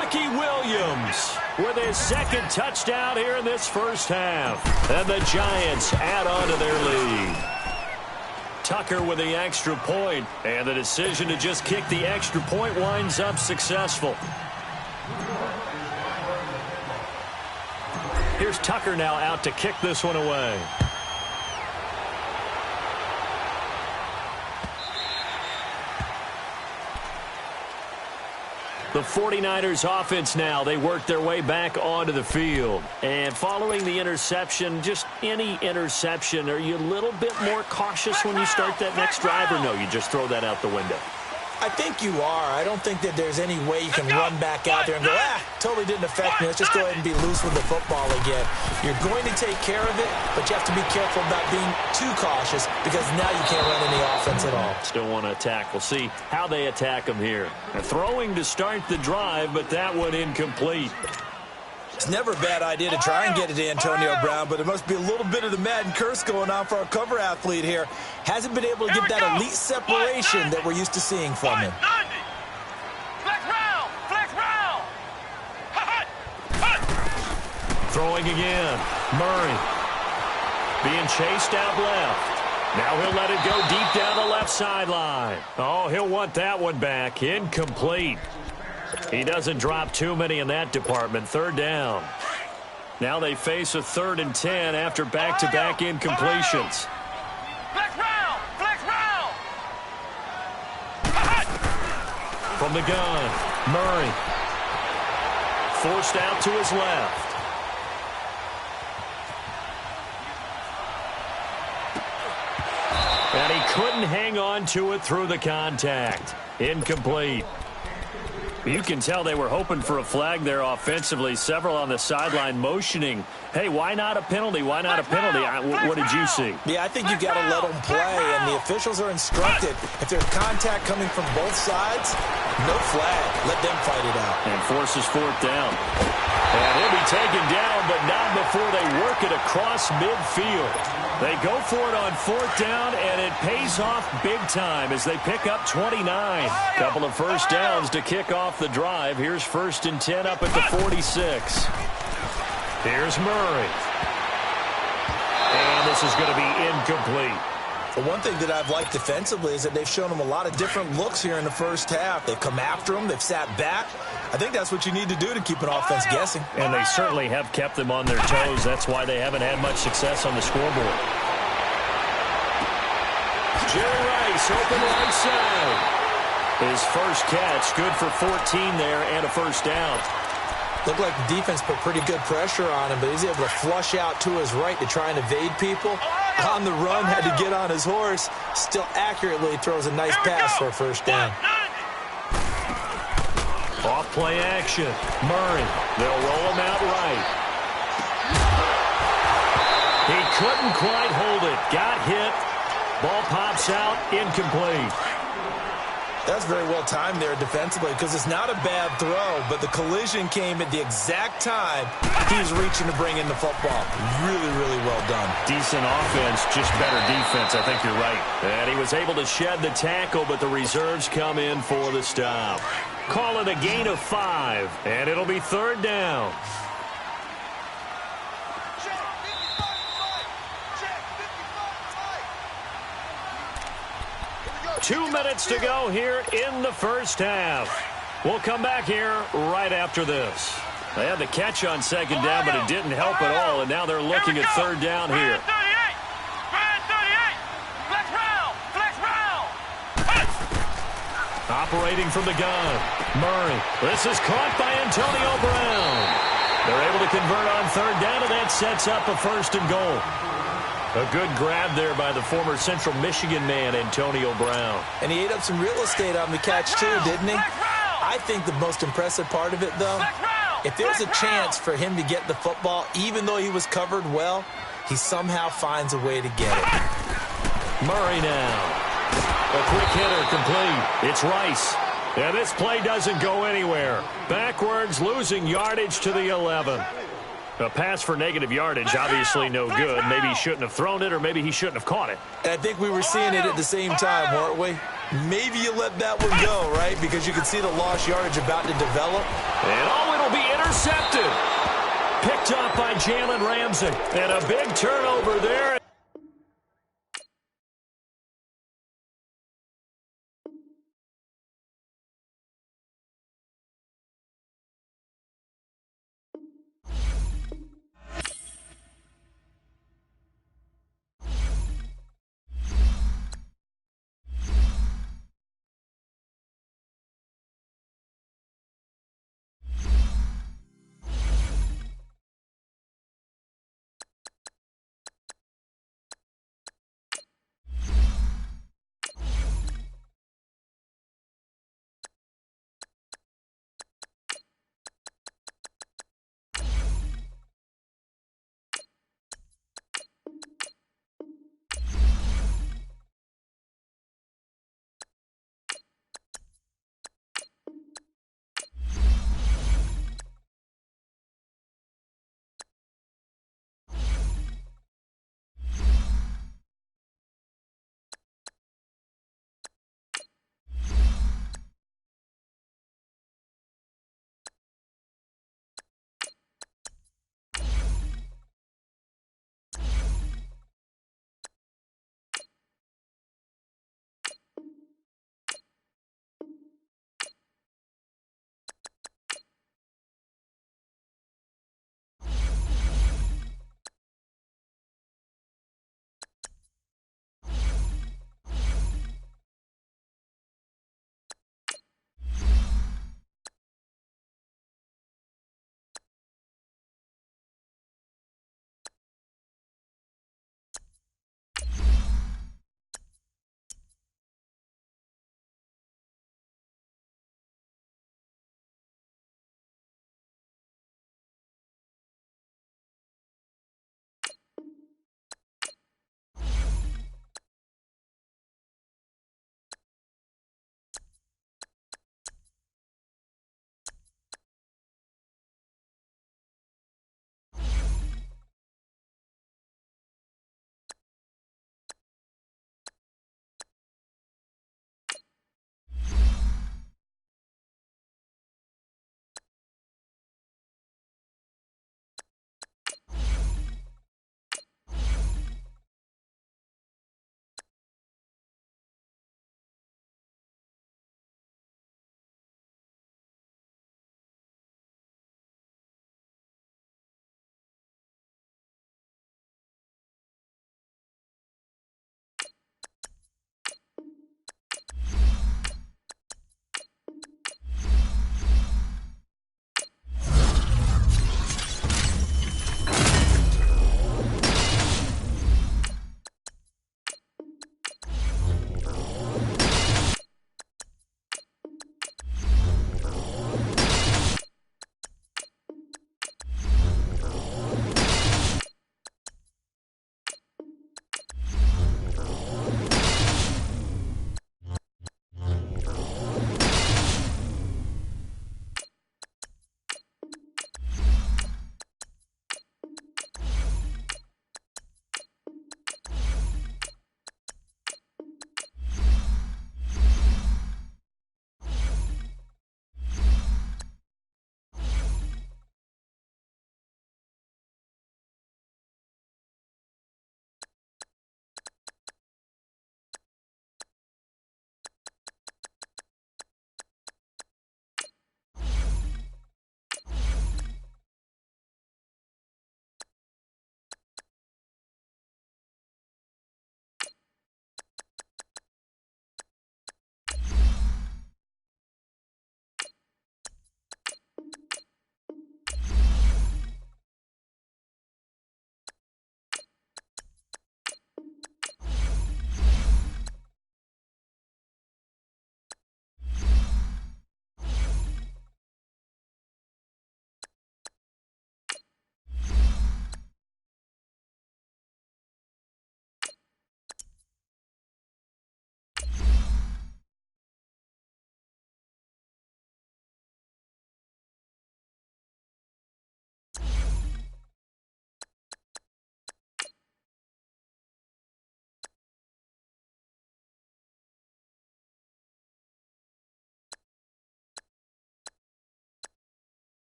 Ricky Williams with his second touchdown here in this first half. And the Giants add on to their lead. Tucker with the extra point, and the decision to just kick the extra point winds up successful. Here's Tucker now out to kick this one away. The 49ers offense now, they work their way back onto the field. And following the interception, just any interception, are you a little bit more cautious when you start that next drive, or no, you just throw that out the window? I think you are. I don't think that there's any way you can run back out there and go, totally didn't affect me. Let's just go ahead and be loose with the football again. You're going to take care of it, but you have to be careful about being too cautious because now you can't run any offense at all. Still want to attack. We'll see how they attack them here. Throwing to start the drive, but that one incomplete. It's never a bad idea to try and get it to Antonio Brown, but there must be a little bit of the Madden curse going on for our cover athlete here. Hasn't been able to get that elite separation that we're used to seeing from him. Flex round! Flex round! Throwing again. Murray being chased out left. Now he'll let it go deep down the left sideline. Oh, he'll want that one back. Incomplete. He doesn't drop too many in that department. Third down. Now they face a 3rd and 10 after back-to-back incompletions. Flex round! Flex round! From the gun, Murray. Forced out to his left. And he couldn't hang on to it through the contact. Incomplete. You can tell they were hoping for a flag there offensively. Several on the sideline motioning. Hey, why not a penalty? Why not a penalty? What did you see? Yeah, I think you got to let them play, and the officials are instructed. If there's contact coming from both sides, no flag. Let them fight it out. And forces 4th down. And he'll be taken down, but not before they work it across midfield. They go for it on 4th down, and it pays off big time as they pick up 29. Couple of first downs to kick off the drive. Here's 1st and 10 up at the 46. Here's Murray. And this is going to be incomplete. The one thing that I've liked defensively is that they've shown them a lot of different looks here in the first half. They've come after them. They've sat back. I think that's what you need to do to keep an offense guessing. And they certainly have kept them on their toes. That's why they haven't had much success on the scoreboard. Jerry Rice, open right side. His first catch, good for 14 there and a first down. Looked like the defense put pretty good pressure on him, but he's able to flush out to his right to try and evade people. On the run, had to get on his horse. Still accurately throws a nice pass for a first down. Off play action. Murray. They'll roll him out right. He couldn't quite hold it. Got hit. Ball pops out. Incomplete. That's very well timed there defensively because it's not a bad throw, but the collision came at the exact time he was reaching to bring in the football. Really, really well done. Decent offense, just better defense. I think you're right. And he was able to shed the tackle, but the reserves come in for the stop. Call it a gain of 5, and it'll be 3rd down. Two minutes to go here in the first half. We'll come back here right after this. They had the catch on 2nd down, but it didn't help at all, and now they're looking at 3rd down here. Operating from the gun, Murray. This is caught by Antonio Brown. They're able to convert on 3rd down, and that sets up a 1st and goal. A good grab there by the former Central Michigan man, Antonio Brown. And he ate up some real estate on the catch, too, didn't he? I think the most impressive part of it, though, if there's a chance for him to get the football, even though he was covered well, he somehow finds a way to get it. Murray now. A quick hitter complete. It's Rice. And this play doesn't go anywhere. Backwards, losing yardage to the 11. A pass for negative yardage, obviously no good. Maybe he shouldn't have thrown it, or maybe he shouldn't have caught it. And I think we were seeing it at the same time, weren't we? Maybe you let that one go, right? Because you can see the lost yardage about to develop. And it'll be intercepted. Picked up by Jalen Ramsey. And a big turnover there.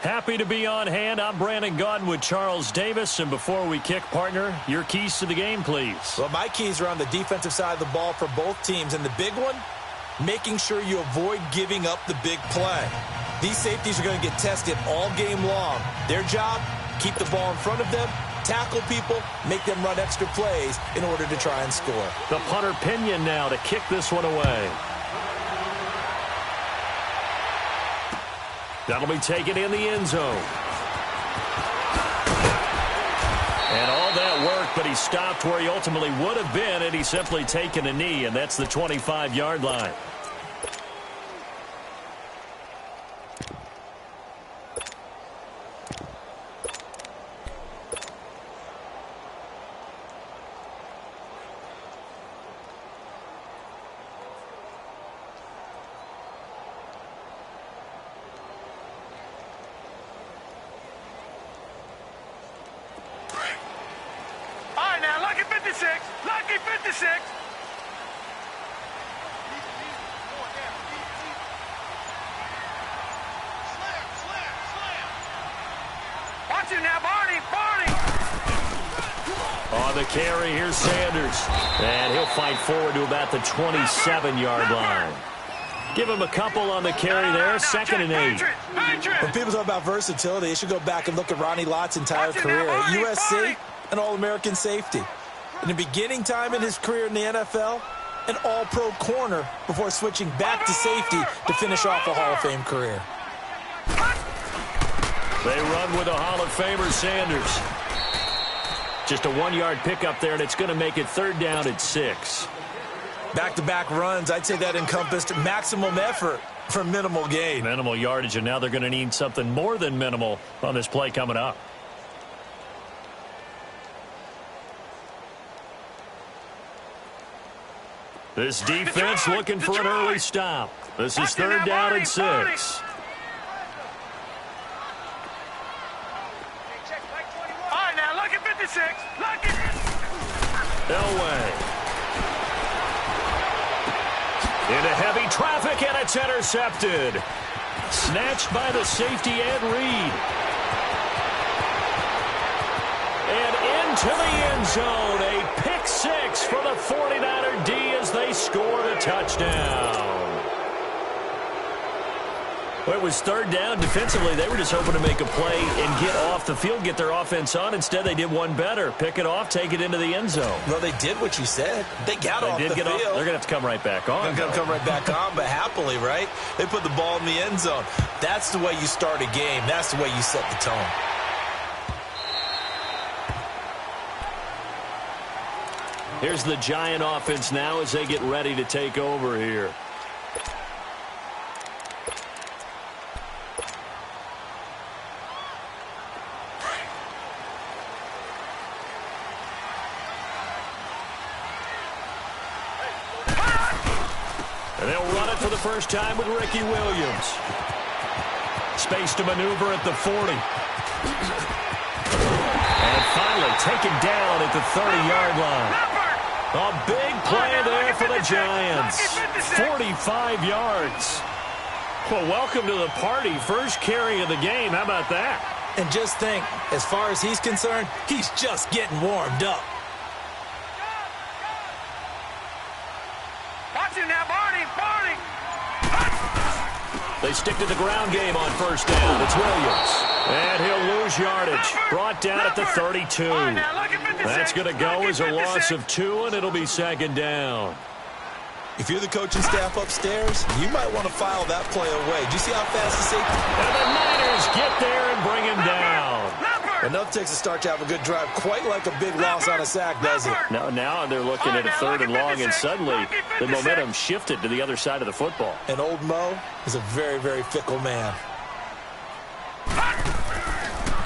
Happy to be on hand. I'm Brandon Gaudin with Charles Davis. And before we kick, partner, your keys to the game, please. Well, my keys are on the defensive side of the ball for both teams. And the big one, making sure you avoid giving up the big play. These safeties are going to get tested all game long. Their job, keep the ball in front of them, tackle people, make them run extra plays in order to try and score. The punter Pinion now to kick this one away. That'll be taken in the end zone. And all that work, but he stopped where he ultimately would have been, and he's simply taken a knee, and that's the 25-yard line. Lucky 56. Watch it now, Barney. On the carry, here's Sanders. And he'll fight forward to about the 27-yard line. Give him a couple on the carry there, 2nd and 8. When people talk about versatility, they should go back and look at Ronnie Lott's entire career. At USC, an All-American safety. In the beginning time in his career in the NFL, an all-pro corner before switching back to safety to finish off a Hall of Fame career. They run with a Hall of Famer, Sanders. Just a 1-yard pickup there, and it's going to make it 3rd down at 6. Back-to-back runs, I'd say that encompassed maximum effort for minimal gain. Minimal yardage, and now they're going to need something more than minimal on this play coming up. This defense looking for an early stop. This is 3rd down and 6. All right, now, look at 56. Look at Elway. Into heavy traffic, and it's intercepted. Snatched by the safety, Ed Reed. And into the end zone. A pick 6 for the 49er D as they score the touchdown. Well, it was 3rd down. Defensively, they were just hoping to make a play and get off the field, get their offense on. Instead, they did one better. Pick it off, take it into the end zone. Well, they did what you said. They got off the field. They're going to have to come right back on. They're going to come right back on, but happily, right? They put the ball in the end zone. That's the way you start a game. That's the way you set the tone. Here's the Giant offense now as they get ready to take over here. And they'll run it for the first time with Ricky Williams. Space to maneuver at the 40. And finally taken down at the 30-yard line. A big play there for the Giants. 45 yards. Well, welcome to the party. First carry of the game. How about that? And just think, as far as he's concerned, he's just getting warmed up. Watch him now, Barney. They stick to the ground game on 1st down. It's Williams. And he'll lose yardage. Brought down at the 32. That's going to go as a loss of 2, and it'll be 2nd down. If you're the coaching staff upstairs, you might want to file that play away. Do you see how fast the safety? And the Niners get there and bring him down. Enough takes a start to have a good drive, quite like a big loss on a sack, does it? Now they're looking at a 3rd and long, and suddenly the momentum shifted to the other side of the football. And old Mo is a very, very fickle man.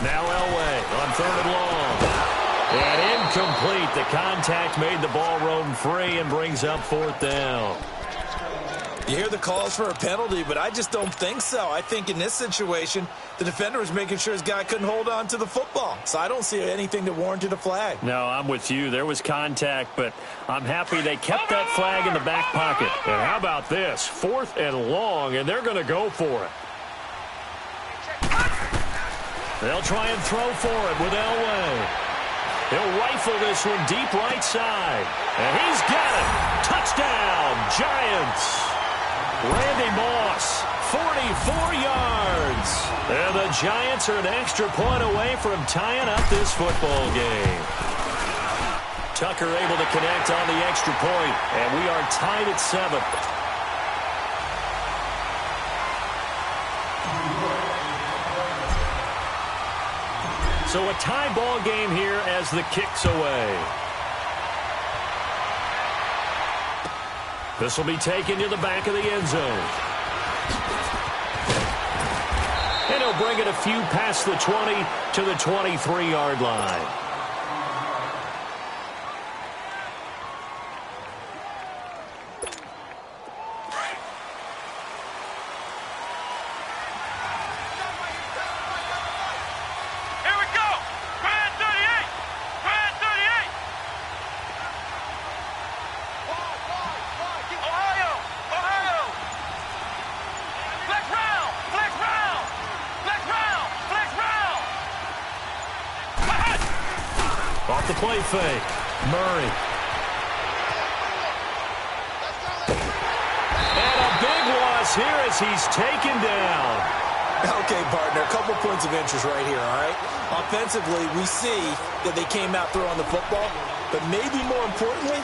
Now Elway on 3rd and long. And incomplete. The contact made the ball roam free and brings up 4th down. You hear the calls for a penalty, but I just don't think so. I think in this situation, the defender was making sure his guy couldn't hold on to the football. So I don't see anything that warranted a flag. No, I'm with you. There was contact, but I'm happy they kept that flag in the back pocket. And how about this? 4th and long, and they're going to go for it. They'll try and throw for it with Elway. He'll rifle this one deep right side. And he's got it. Touchdown, Giants. Randy Moss, 44 yards. And the Giants are an extra point away from tying up this football game. Tucker able to connect on the extra point, and we are tied at 7. So a tie ball game here as the kick's away. This will be taken to the back of the end zone. And he'll bring it a few past the 20 to the 23-yard line. Off the play fake. Murray. And a big loss here as he's taken down. Okay, partner, a couple points of interest right here, all right? Offensively, we see that they came out throwing the football, but maybe more importantly,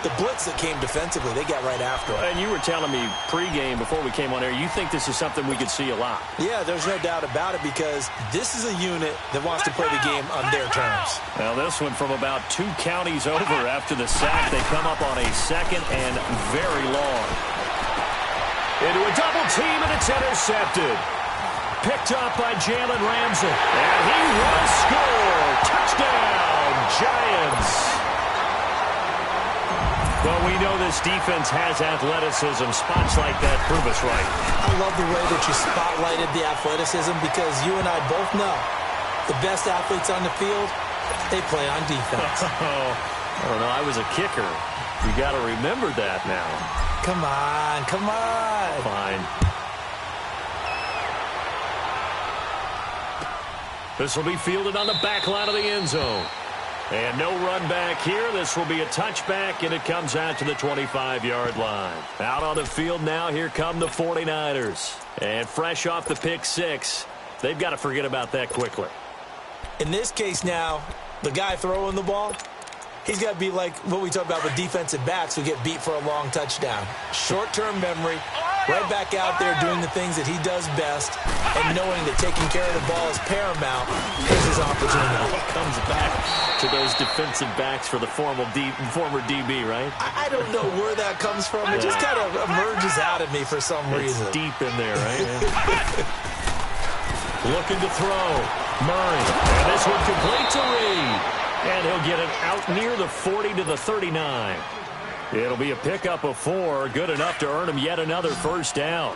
the blitz that came defensively, they got right after it. And you were telling me pregame before we came on air, you think this is something we could see a lot. Yeah, there's no doubt about it because this is a unit that wants to play the game on their terms. Now this one from about 2 counties over after the sack. They come up on a second and very long. Into a double team and it's intercepted. Picked up by Jalen Ramsey. And he will score. Touchdown, Giants. Well, we know this defense has athleticism. Spots like that prove us right. I love the way that you spotlighted the athleticism because you and I both know the best athletes on the field, they play on defense. I don't know. I was a kicker. You got to remember that now. Come on, come on. Fine. This will be fielded on the back line of the end zone. And no run back here. This will be a touchback, and it comes out to the 25-yard line. Out on the field now, here come the 49ers. And fresh off the pick six, they've got to forget about that quickly. In this case now, the guy throwing the ball, he's got to be like what we talk about with defensive backs who get beat for a long touchdown. Short-term memory, right back out there doing the things that he does best, and knowing that taking care of the ball is paramount is his opportunity. Comes back to those defensive backs for the former DB, right? I don't know where that comes from. It just kind of emerges out of me for some reason. It's deep in there, right? Looking to throw. Murray. And this one complete to Reed. And he'll get it out near the 40 to the 39. It'll be a pickup of 4. Good enough to earn him yet another first down.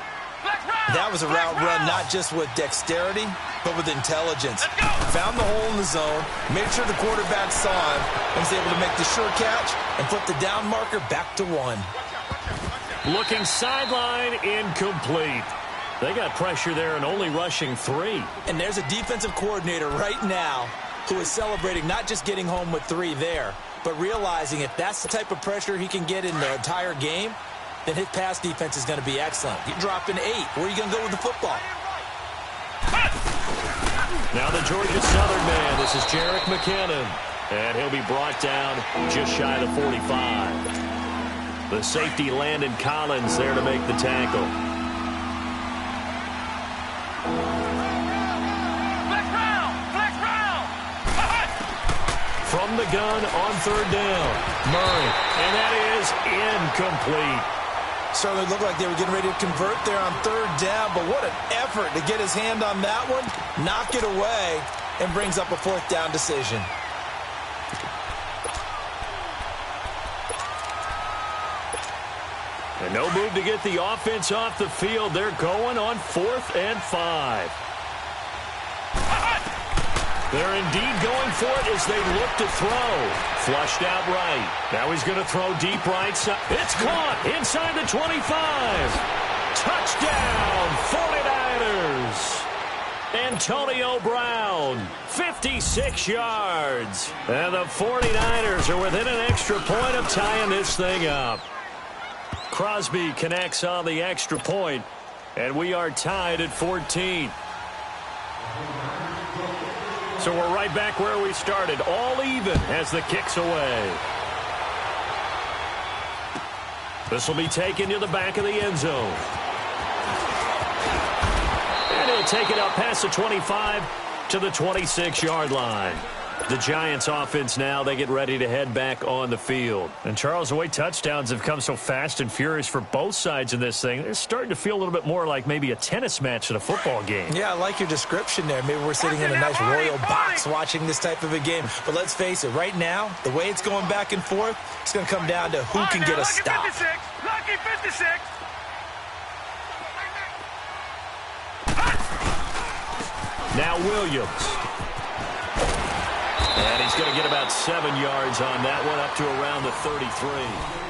That was a route run not just with dexterity, but with intelligence. Found the hole in the zone, made sure the quarterback saw him, and was able to make the sure catch and flip the down marker back to 1. Looking sideline, incomplete. They got pressure there and only rushing 3. And there's a defensive coordinator right now who is celebrating not just getting home with 3 there, but realizing if that's the type of pressure he can get in the entire game, then his pass defense is going to be excellent. You drop an 8. Where are you going to go with the football? Now the Georgia Southern man. This is Jerick McKinnon. And he'll be brought down just shy of the 45. The safety Landon Collins there to make the tackle. From the gun on third down. Murray. And that is incomplete. Certainly looked like they were getting ready to convert there on third down, but what an effort to get his hand on that one, knock it away, and brings up a fourth down decision. And no move to get the offense off the field. They're going on 4th and 5. They're indeed going for it as they look to throw. Flushed out right. Now he's going to throw deep right side. It's caught inside the 25. Touchdown, 49ers. Antonio Brown, 56 yards. And the 49ers are within an extra point of tying this thing up. Crosby connects on the extra point, and we are tied at 14. So we're right back where we started, all even as the kick's away. This will be taken to the back of the end zone. And he'll take it up past the 25 to the 26-yard line. The Giants offense now, they get ready to head back on the field. And Charles, the way touchdowns have come so fast and furious for both sides in this thing, it's starting to feel a little bit more like maybe a tennis match in a football game. Yeah, I like your description there. Maybe we're sitting in a nice royal box watching this type of a game. But let's face it, right now, the way it's going back and forth, it's going to come down to who can get a stop. Lucky 56. Now Williams. And he's going to get about 7 yards on that one, up to around the 33.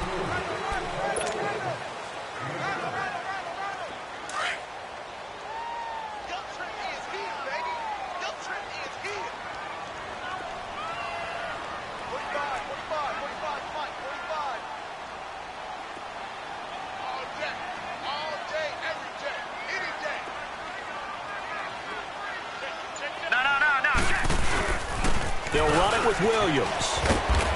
They'll run it with Williams.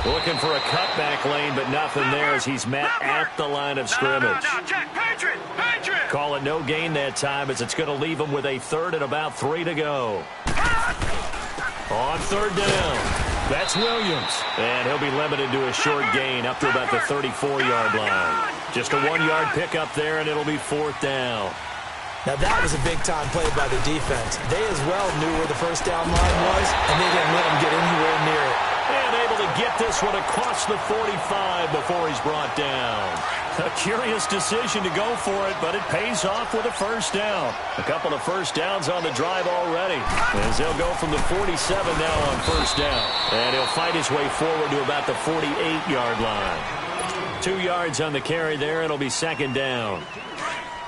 Looking for a cutback lane, but nothing there as he's met at the line of scrimmage. Call it no gain that time as it's going to leave him with a third and about 3 to go. On third down, that's Williams. And he'll be limited to a short gain up to about the 34-yard line. Just a 1-yard pickup there, and it'll be 4th down. Now, that was a big-time play by the defense. They as well knew where the first down line was, and they didn't let him get anywhere near it. And able to get this one across the 45 before he's brought down. A curious decision to go for it, but it pays off with a first down. A couple of first downs on the drive already, as they'll go from the 47 now on first down. And he'll fight his way forward to about the 48-yard line. 2 yards on the carry there, and it'll be 2nd down.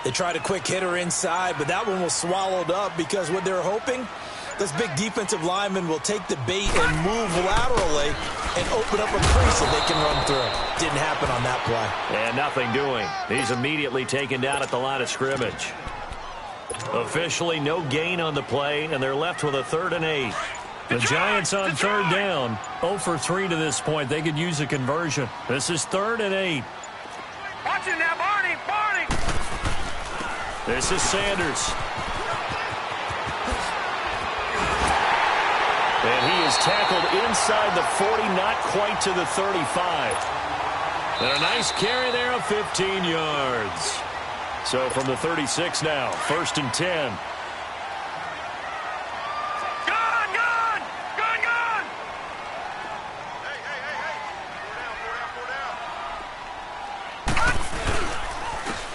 They tried a quick hitter inside, but that one was swallowed up because what they're hoping, this big defensive lineman will take the bait and move laterally and open up a crease that they can run through. Didn't happen on that play. And nothing doing. He's immediately taken down at the line of scrimmage. Officially no gain on the play, and they're left with a 3rd and 8. The Giants on third down, 0 for 3 to this point. They could use a conversion. This is 3rd and 8. Watch it now, Barney. This is Sanders. And he is tackled inside the 40, not quite to the 35. And a nice carry there of 15 yards. So from the 36 now, 1st and 10.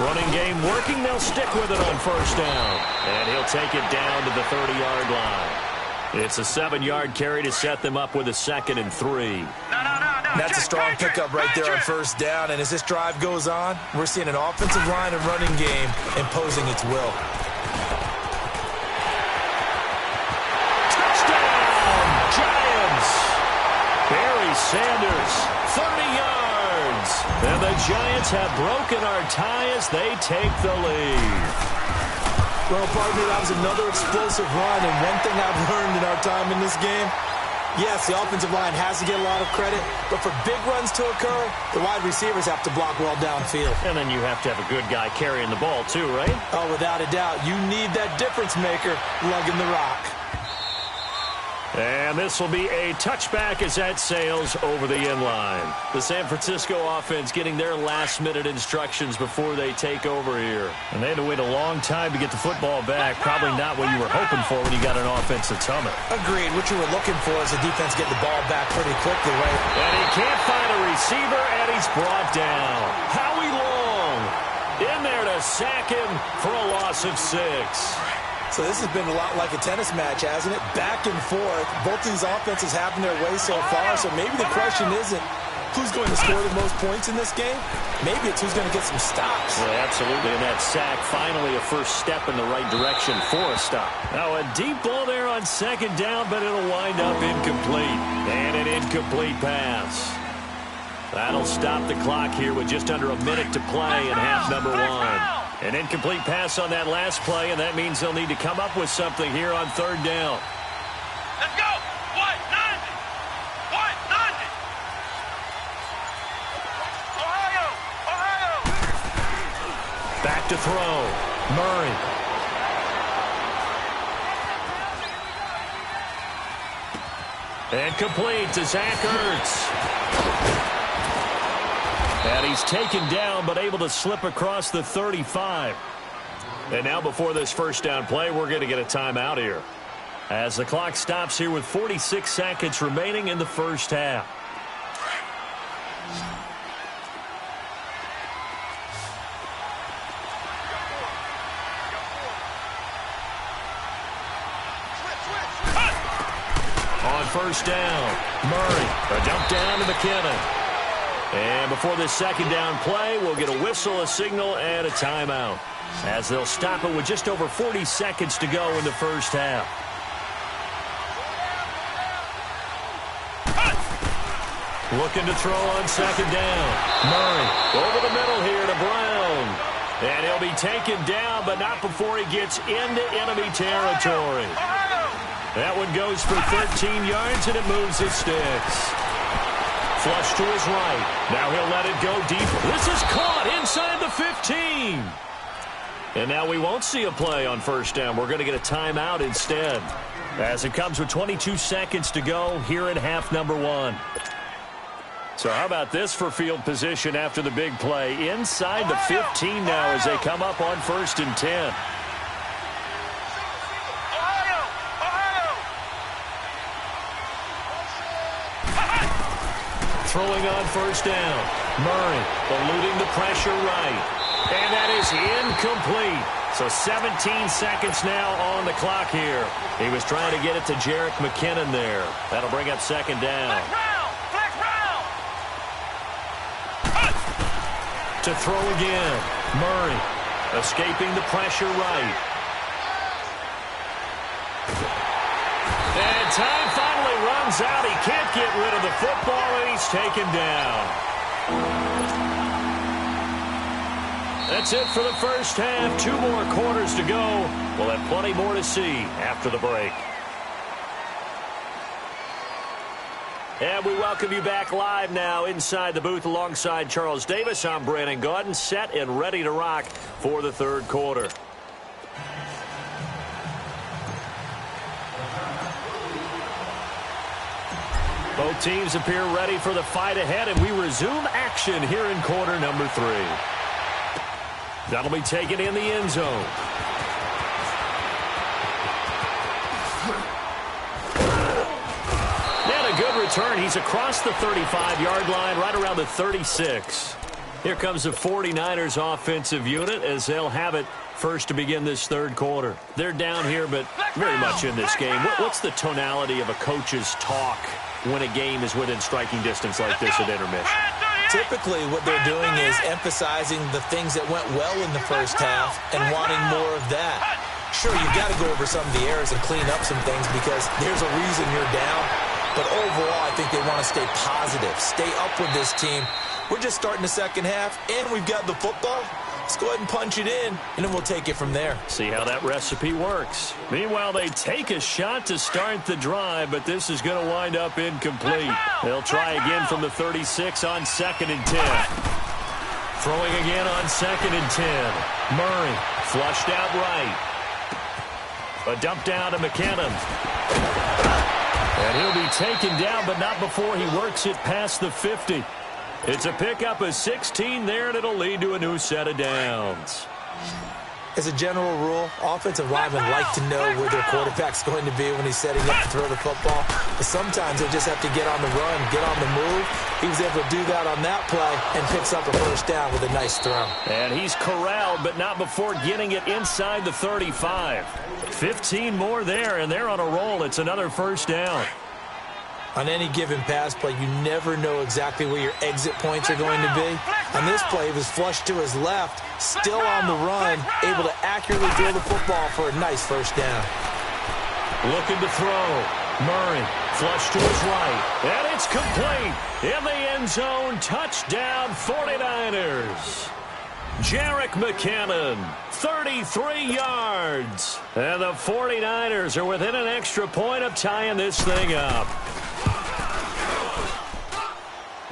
Running game working. They'll stick with it on first down. And he'll take it down to the 30-yard line. It's a 7-yard carry to set them up with a 2nd and 3. That's a strong pickup right there on first down. And as this drive goes on, we're seeing an offensive line and running game imposing its will. Touchdown, Giants! Barry Sanders, 30 yards. And the Giants have broken our tie as they take the lead. Well, partner, that was another explosive run, and one thing I've learned in our time in this game, yes, the offensive line has to get a lot of credit, but for big runs to occur, the wide receivers have to block well downfield. And then you have to have a good guy carrying the ball too, right? Oh, without a doubt. You need that difference maker lugging the rock. And this will be a touchback as that sails over the end line. The San Francisco offense getting their last-minute instructions before they take over here. And they had to wait a long time to get the football back. Probably not what you were hoping for when you got an offense that's humming. Agreed. What you were looking for is a defense getting the ball back pretty quickly, right? And he can't find a receiver, and he's brought down. Howie Long in there to sack him for a loss of 6. So this has been a lot like a tennis match, hasn't it? Back and forth. Both these offenses having their way so far. So maybe the question isn't who's going to score the most points in this game. Maybe it's who's going to get some stops. Well, absolutely. And that sack, finally a first step in the right direction for a stop. Now a deep ball there on second down, but it'll wind up incomplete. And an incomplete pass. That'll stop the clock here with just under a minute to play in half number one. An incomplete pass on that last play, and that means they'll need to come up with something here on third down. Let's go! 190! 190! Ohio! Ohio! Back to throw. Murray. And complete to Zach Ertz. And he's taken down, but able to slip across the 35. And now before this first down play, we're going to get a timeout here, as the clock stops here with 46 seconds remaining in the first half. On first down, Murray. A dump down to McKinnon. And before this second down play, we'll get a whistle, a signal, and a timeout, as they'll stop it with just over 40 seconds to go in the first half. Looking to throw on second down. Murray over the middle here to Brown. And he'll be taken down, but not before he gets into enemy territory. That one goes for 13 yards, and it moves his sticks. Flush to his right. Now he'll let it go deep. This is caught inside the 15. And now we won't see a play on first down. We're going to get a timeout instead, as it comes with 22 seconds to go here in half number one. So how about this for field position after the big play? Inside the 15 now as they come up on 1st and 10. Throwing on first down. Murray eluding the pressure right. And that is incomplete. So 17 seconds now on the clock here. He was trying to get it to Jerick McKinnon there. That'll bring up second down. Flex round! To throw again. Murray escaping the pressure right. And time finally runs out. He can't get rid of the football, and he's taken down. That's it for the first half. 2 more quarters to go. We'll have plenty more to see after the break. And we welcome you back live now inside the booth alongside Charles Davis. I'm Brandon Gaudin, set and ready to rock for the third quarter. Both teams appear ready for the fight ahead, and we resume action here in quarter number 3. That'll be taken in the end zone. And a good return. He's across the 35-yard line, right around the 36. Here comes the 49ers offensive unit as they'll have it first to begin this third quarter. They're down here, but very much in this game. What's the tonality of a coach's talk when a game is within striking distance like this at intermission? Typically, what they're doing is emphasizing the things that went well in the first half and wanting more of that. Sure, you've got to go over some of the errors and clean up some things because there's a reason you're down. But overall, I think they want to stay positive, stay up with this team. We're just starting the second half, and we've got the football. Let's go ahead and punch it in, and then we'll take it from there. See how that recipe works. Meanwhile, they take a shot to start the drive, but this is going to wind up incomplete. They'll try again from the 36 on 2nd and 10. Throwing again on 2nd and 10. Murray flushed out right. A dump down to McKinnon. And he'll be taken down, but not before he works it past the 50. It's a pickup of 16 there, and it'll lead to a new set of downs. As a general rule, offensive linemen like to know where their quarterback's going to be when he's setting up to throw the football. But sometimes they just have to get on the run, get on the move. He was able to do that on that play and picks up a first down with a nice throw. And he's corralled, but not before getting it inside the 35. 15 more there, and they're on a roll. It's another first down. On any given pass play, you never know exactly where your exit points are going to be. On this play, he was flushed to his left, still on the run, able to accurately throw the football for a nice first down. Looking to throw. Murray, flush to his right, and it's complete. In the end zone, touchdown 49ers. Jerick McKinnon, 33 yards. And the 49ers are within an extra point of tying this thing up.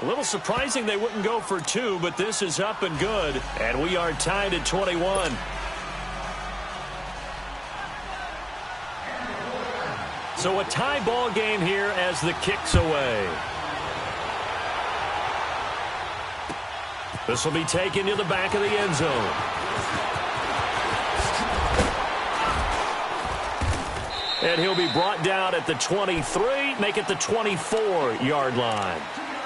A little surprising they wouldn't go for two, but this is up and good. And we are tied at 21. So a tie ball game here as the kick's away. This will be taken to the back of the end zone. And he'll be brought down at the 23, make it the 24-yard line.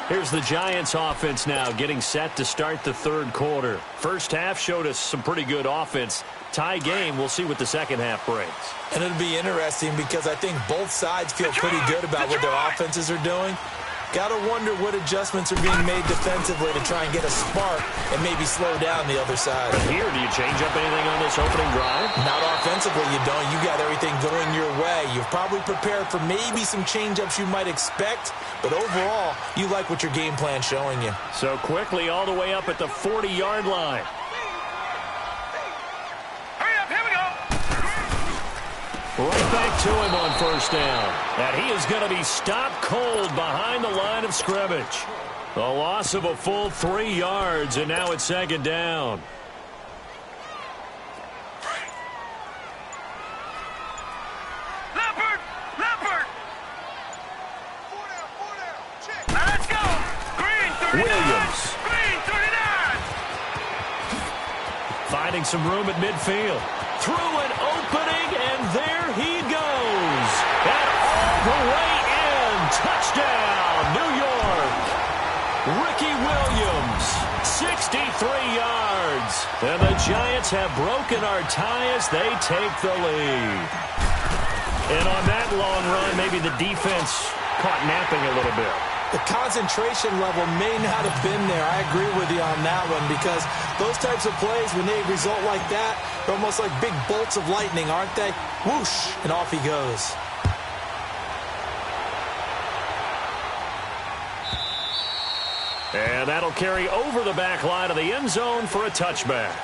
Here's the Giants offense now getting set to start the third quarter. First half showed us some pretty good offense. Tie game, we'll see what the second half brings. And it'll be interesting because I think both sides feel pretty good about what their offenses are doing. Got to wonder what adjustments are being made defensively to try and get a spark and maybe slow down the other side. But here, do you change up anything on this opening drive? Not offensively, you don't. You got everything going your way. You've probably prepared for maybe some change-ups you might expect, but overall, you like what your game plan's showing you. So quickly all the way up at the 40-yard line. Right back to him on first down. And he is going to be stopped cold behind the line of scrimmage. The loss of a full 3 yards, and now it's second down. Leopard! Leopard! 4 down. Check. Let's go! Green, 39! Williams. Green, 39! Finding some room at midfield. Through an opening, and there he goes. And all the way in. Touchdown, New York. Ricky Williams, 63 yards. And the Giants have broken our tie as they take the lead. And on that long run, maybe the defense caught napping a little bit. The concentration level may not have been there. I agree with you on that one because those types of plays, when they result like that, they're almost like big bolts of lightning, aren't they? Whoosh, and off he goes. And that'll carry over the back line of the end zone for a touchback.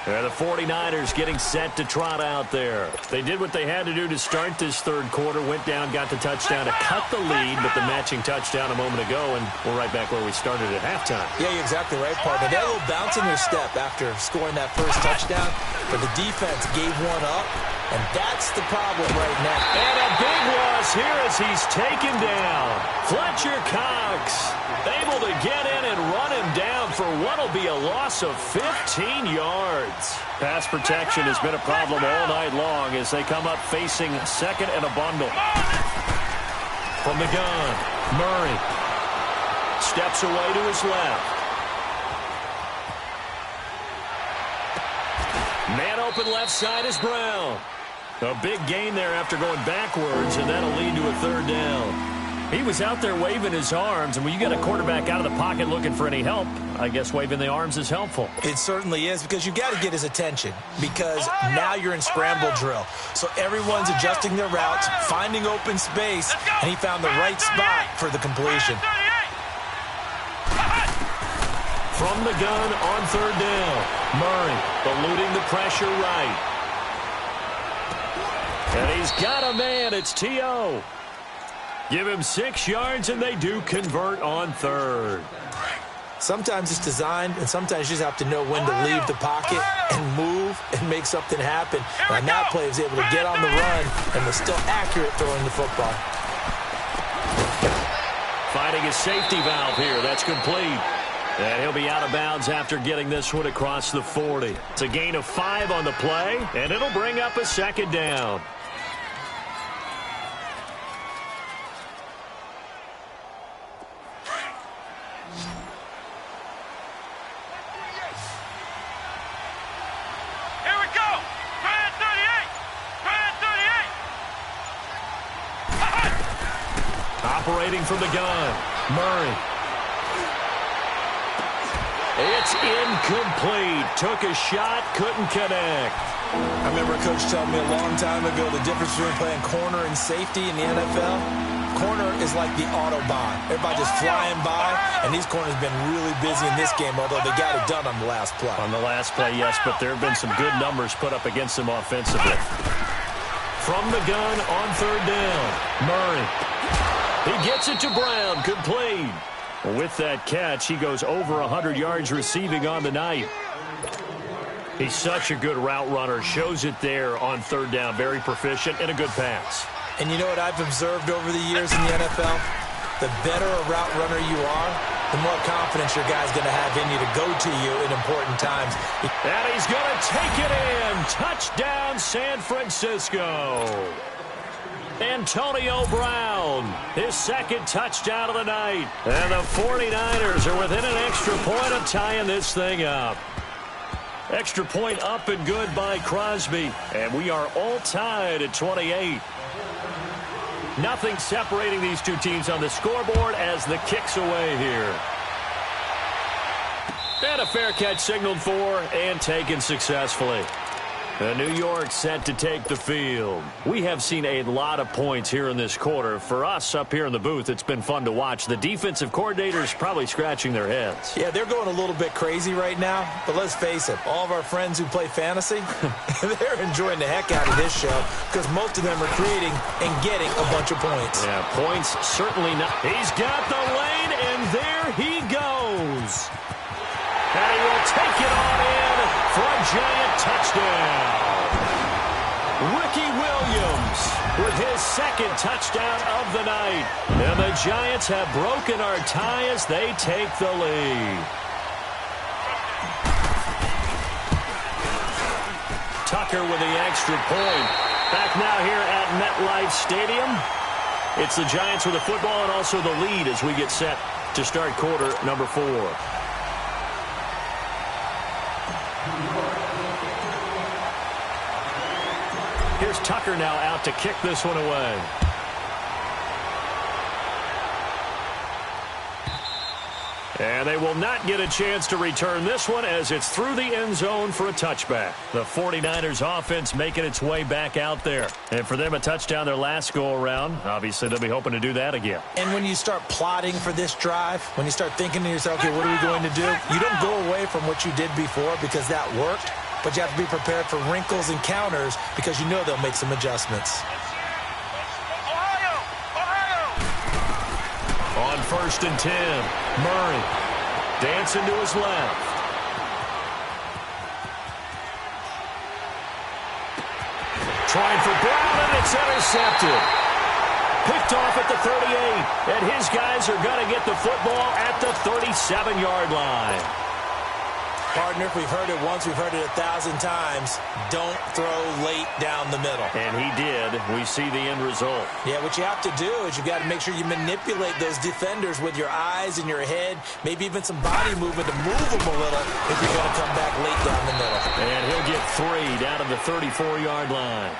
And the 49ers getting set to trot out there. They did what they had to do to start this third quarter. Went down, got the touchdown to cut the lead, but the matching touchdown a moment ago, and we're right back where we started at halftime. Yeah, you're exactly right, partner. They had a little bounce in their step after scoring that first touchdown, but the defense gave one up, and that's the problem right now. And a big loss here as he's taken down. Fletcher Cox able to get in and run him down for what will be a loss of 15 yards. Pass protection has been a problem all night long as they come up facing second and a bundle. From the gun, Murray steps away to his left. Man open left side is Brown. A big gain there after going backwards, and that'll lead to a third down. He was out there waving his arms, and when you get a quarterback out of the pocket looking for any help, I guess waving the arms is helpful. It certainly is because you got to get his attention because now you're in scramble drill. So everyone's adjusting their routes, finding open space, and he found the right spot for the completion. From the gun on third down, Murray eluding the pressure right. And he's got a man. It's T.O. Give him 6 yards, and they do convert on third. Sometimes it's designed, and sometimes you just have to know when to leave the pocket and move and make something happen. And that play was able to get on the run and was still accurate throwing the football. Finding a safety valve here. That's complete. And he'll be out of bounds after getting this one across the 40. It's a gain of 5 on the play, and it'll bring up a second down. Here we go. Brand 38. Brand 38. Operating from the gun, Murray. It's incomplete. Took a shot, couldn't connect. I remember a coach telling me a long time ago the difference between playing corner and safety in the NFL. Corner is like the Autobahn. Everybody just flying by, and these corners have been really busy in this game, although they got it done on the last play. On the last play, yes, but there have been some good numbers put up against them offensively. From the gun on third down, Murray. He gets it to Brown, complete. With that catch, he goes over 100 yards receiving on the night. He's such a good route runner. Shows it there on third down. Very proficient and a good pass. And you know what I've observed over the years in the NFL? The better a route runner you are, the more confidence your guy's going to have in you to go to you in important times. And he's going to take it in. Touchdown, San Francisco. Antonio Brown, his second touchdown of the night. And the 49ers are within an extra point of tying this thing up. Extra point up and good by Crosby. And we are all tied at 28. Nothing separating these two teams on the scoreboard as the kick's away here. And a fair catch signaled for and taken successfully. New York set to take the field. We have seen a lot of points here in this quarter. For us up here in the booth, it's been fun to watch. The defensive coordinators probably scratching their heads. Yeah, they're going a little bit crazy right now. But let's face it, all of our friends who play fantasy, they're enjoying the heck out of this show because most of them are creating and getting a bunch of points. Yeah, points certainly not. He's got the lane, and there he goes. And he will take it on in for a giant touchdown. Ricky Williams with his second touchdown of the night. And the Giants have broken our tie as they take the lead. Tucker with the extra point. Back now here at MetLife Stadium. It's the Giants with the football and also the lead as we get set to start quarter number 4. Here's Tucker now out to kick this one away. And they will not get a chance to return this one as it's through the end zone for a touchback. The 49ers offense making its way back out there. And for them, a touchdown their last go-around. Obviously, they'll be hoping to do that again. And when you start plotting for this drive, when you start thinking to yourself, okay, what are we going to do? You don't go away from what you did before because that worked. But you have to be prepared for wrinkles and counters because you know they'll make some adjustments. On 1st and 10, Murray dancing to his left. Trying for Brown, and it's intercepted. Picked off at the 38, and his guys are going to get the football at the 37-yard line. Partner, if we've heard it once, we've heard it 1,000 times. Don't throw late down the middle. And he did. We see the end result. Yeah, what you have to do is you've got to make sure you manipulate those defenders with your eyes and your head, maybe even some body movement to move them a little if you're going to come back late down the middle. And he'll get 3 down to the 34-yard line.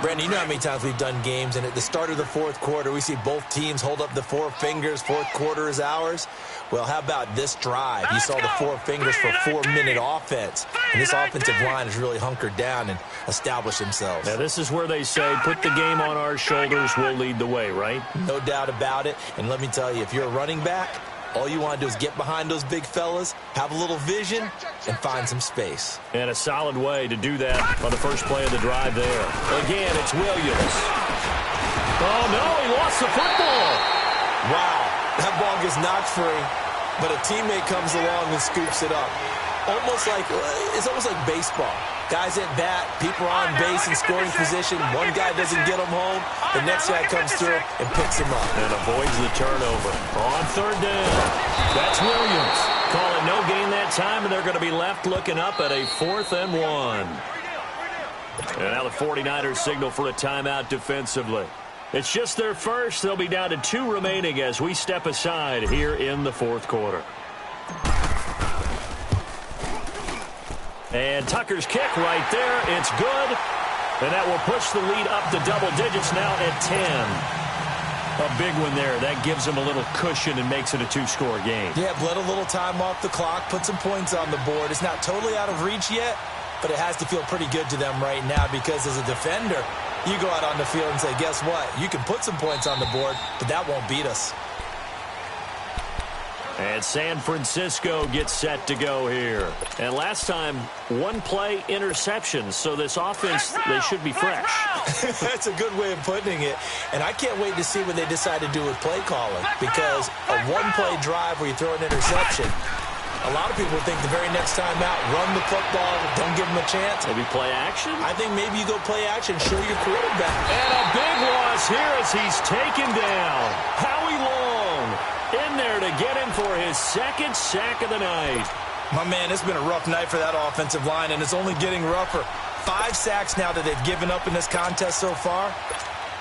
Brandon, you know how many times we've done games, and at the start of the fourth quarter, we see both teams hold up the 4 fingers, fourth quarter is ours. Well, how about this drive? You saw the 4 fingers for 4-minute offense, and this offensive line has really hunkered down and established themselves. Now, this is where they say, put the game on our shoulders, we'll lead the way, right? No doubt about it, and let me tell you, if you're a running back, all you want to do is get behind those big fellas, have a little vision, and find some space. And a solid way to do that on the first play of the drive there. Again, it's Williams. Oh, no, he lost the football. Wow, that ball gets knocked free, but a teammate comes along and scoops it up. almost like baseball. Guys at bat, people are on base in scoring position. One guy doesn't get them home. The next guy comes through and picks him up. And avoids the turnover. On third down, that's Williams. Call it no gain that time, and they're going to be left looking up at a 4th and 1. And now the 49ers signal for a timeout defensively. It's just their first. They'll be down to 2 remaining as we step aside here in the 4th quarter. And Tucker's kick right there. It's good. And that will push the lead up to double digits now at 10. A big one there. That gives them a little cushion and makes it a 2-score game. Yeah, let a little time off the clock, put some points on the board. It's not totally out of reach yet, but it has to feel pretty good to them right now because as a defender, you go out on the field and say, guess what? You can put some points on the board, but that won't beat us. And San Francisco gets set to go here. And last time, 1-play interception. So this offense, they should be fresh. That's a good way of putting it. And I can't wait to see what they decide to do with play calling. Because a 1-play drive where you throw an interception, a lot of people think the very next time out, run the football, don't give them a chance. Maybe play action? I think maybe you go play action, show your quarterback. And a big loss here as he's taken down. Howie Long in there to get him for his 2nd sack of the night. My man, it's been a rough night for that offensive line, and it's only getting rougher. 5 sacks now that they've given up in this contest so far.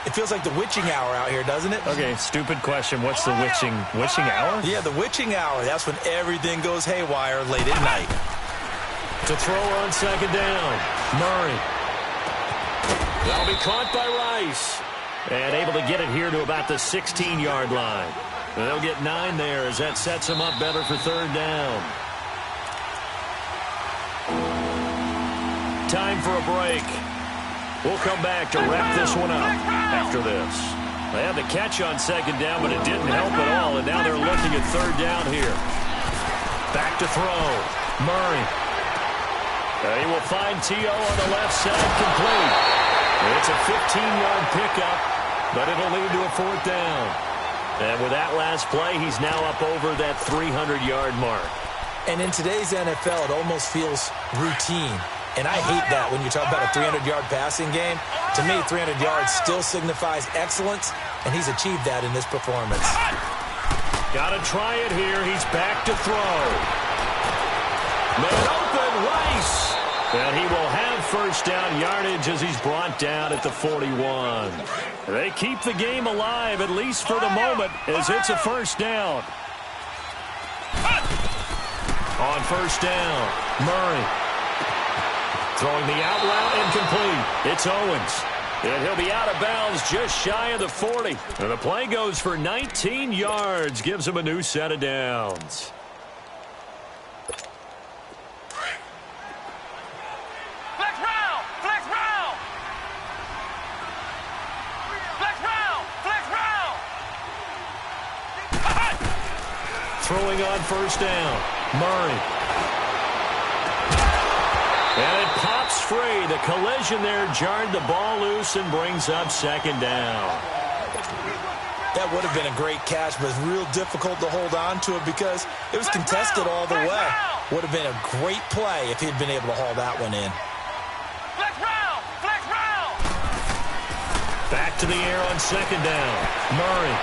It feels like the witching hour out here, doesn't it? Okay, stupid question. What's the witching hour? Yeah, the witching hour. That's when everything goes haywire late at night. To throw on 2nd down. Murray. That'll be caught by Rice. And able to get it here to about the 16-yard line. And they'll get 9 there as that sets them up better for 3rd down. Time for a break. We'll come back to wrap this one up after this. They had the catch on 2nd down, but it didn't help at all. And now they're looking at 3rd down here. Back to throw. Murray. He will find T.O. on the left side, complete. It's a 15-yard pickup, but it'll lead to a 4th down. And with that last play, he's now up over that 300-yard mark. And in today's NFL, it almost feels routine. And I hate that when you talk about a 300-yard passing game. To me, 300 yards still signifies excellence, and he's achieved that in this performance. Got to try it here. He's back to throw. Man open, Rice. And he will have 1st down yardage as he's brought down at the 41. They keep the game alive, at least for the moment, as it's a 1st down. On 1st down, Murray. Throwing the out route incomplete. It's Owens. And he'll be out of bounds just shy of the 40. And the play goes for 19 yards. Gives him a new set of downs. Throwing on 1st down. Murray. And it pops free. The collision there jarred the ball loose and brings up 2nd down. That would have been a great catch, but it's real difficult to hold on to it because it was contested all the way. Would have been a great play if he'd been able to haul that one in. Back to the air on 2nd down. Murray.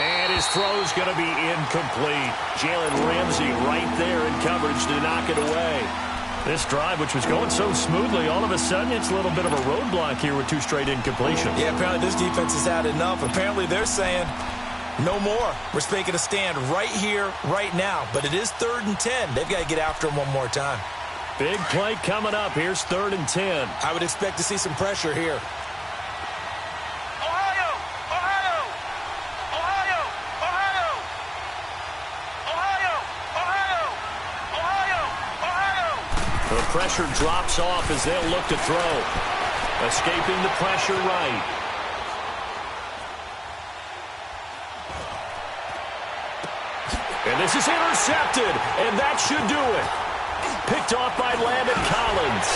And his throw's going to be incomplete. Jalen Ramsey right there in coverage to knock it away. This drive, which was going so smoothly, all of a sudden it's a little bit of a roadblock here with 2 straight incompletions. Yeah, apparently this defense has had enough. Apparently they're saying no more. We're making a stand right here, right now. But it is 3rd and 10. They've got to get after him one more time. Big play coming up. Here's 3rd and 10. I would expect to see some pressure here. The pressure drops off as they'll look to throw. Escaping the pressure right. And this is intercepted, and that should do it. Picked off by Landon Collins.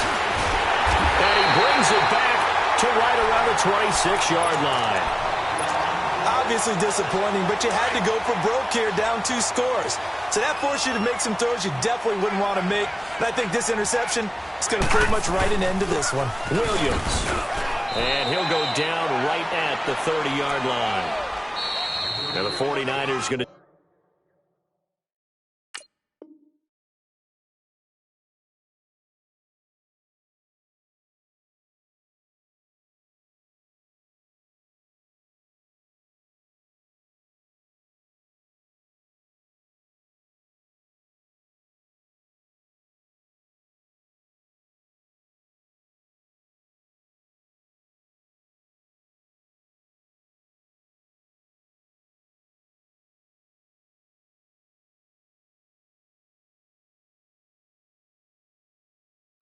And he brings it back to right around the 26-yard line. Obviously disappointing, but you had to go for broke here, down 2 scores. So that forced you to make some throws you definitely wouldn't want to make. And I think this interception is going to pretty much write an end to this one. Williams. And he'll go down right at the 30-yard line. Now the 49ers going to...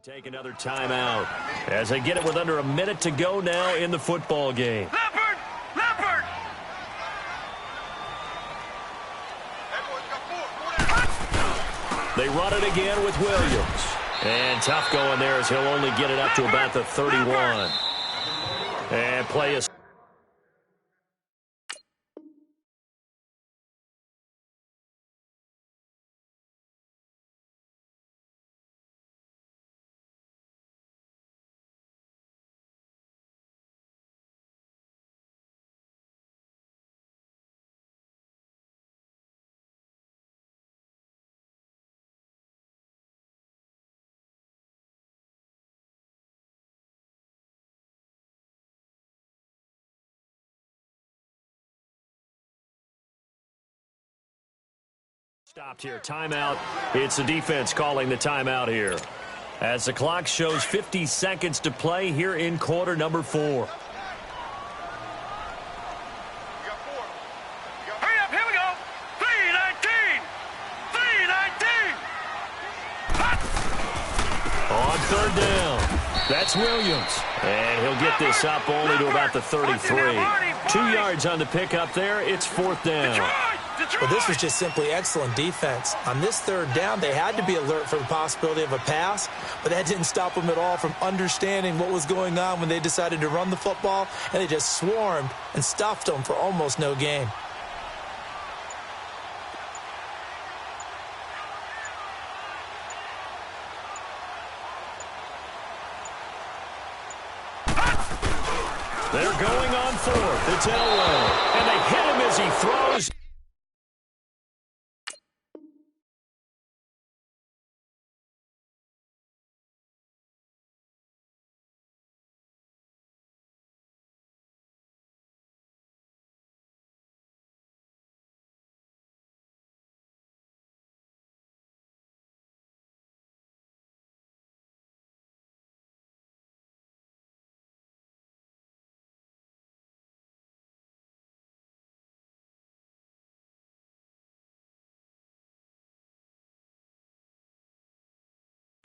Take another timeout as they get it with under a minute to go now in the football game. Leopard! Leopard! They run it again with Williams. And tough going there as he'll only get it up to about the 31. And play is... Stopped here. Timeout. It's the defense calling the timeout here. As the clock shows 50 seconds to play here in quarter number 4. Hurry up, here we go. 3:19. 3:19. On third down. That's Williams. And he'll get this up only to about the 33. 2 yards on the pickup there. It's fourth down. Well, this was just simply excellent defense. On this third down, they had to be alert for the possibility of a pass, but that didn't stop them at all from understanding what was going on when they decided to run the football, and they just swarmed and stuffed them for almost no gain. They're going on fourth. It's Elway. And they hit him as he throws.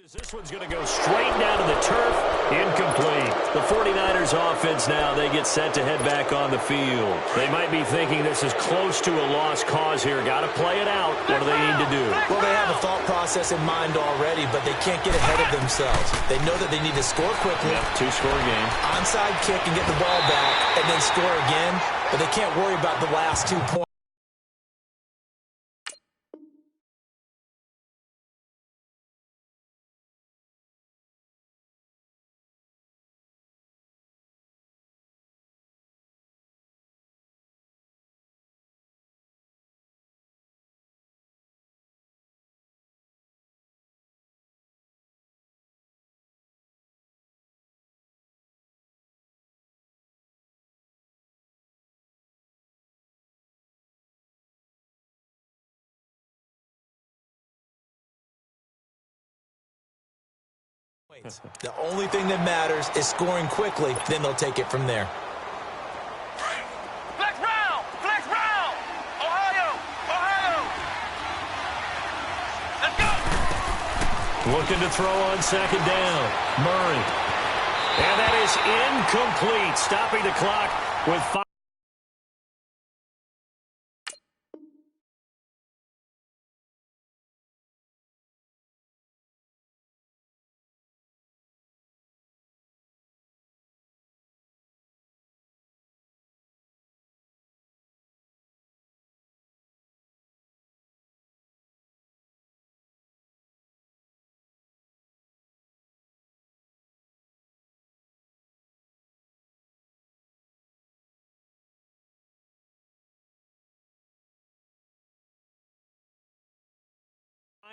This one's going to go straight down to the turf. Incomplete. The 49ers offense now, they get set to head back on the field. They might be thinking this is close to a lost cause here. Got to play it out. What do they need to do? Well, they have a thought process in mind already, but they can't get ahead of themselves. They know that they need to score quickly. Yep, 2-score game. Onside kick and get the ball back, and then score again. But they can't worry about the last 2 points. The only thing that matters is scoring quickly, then they'll take it from there. Flex round! Flex round! Ohio! Ohio! Let's go! Looking to throw on second down. Murray. And that is incomplete. Stopping the clock with 5.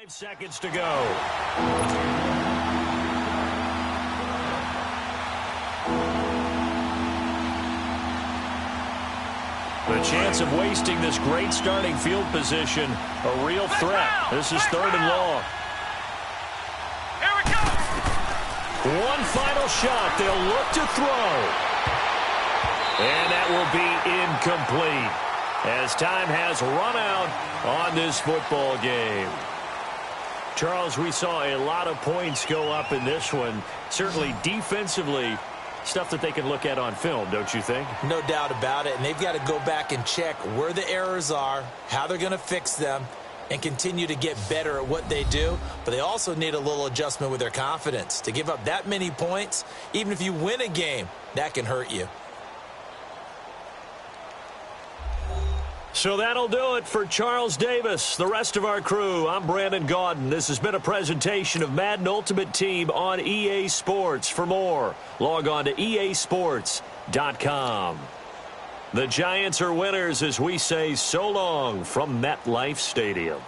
5 seconds to go. The chance of wasting this great starting field position, a real threat. This is 3rd and long. Here we go. One final shot. They'll look to throw. And that will be incomplete as time has run out on this football game. Charles, we saw a lot of points go up in this one. Certainly defensively, stuff that they can look at on film, don't you think? No doubt about it, and they've got to go back and check where the errors are, how they're going to fix them, and continue to get better at what they do. But they also need a little adjustment with their confidence. To give up that many points, even if you win a game, that can hurt you. So that'll do it for Charles Davis, the rest of our crew. I'm Brandon Gaudin. This has been a presentation of Madden Ultimate Team on EA Sports. For more, log on to easports.com. The Giants are winners as we say so long from MetLife Stadium.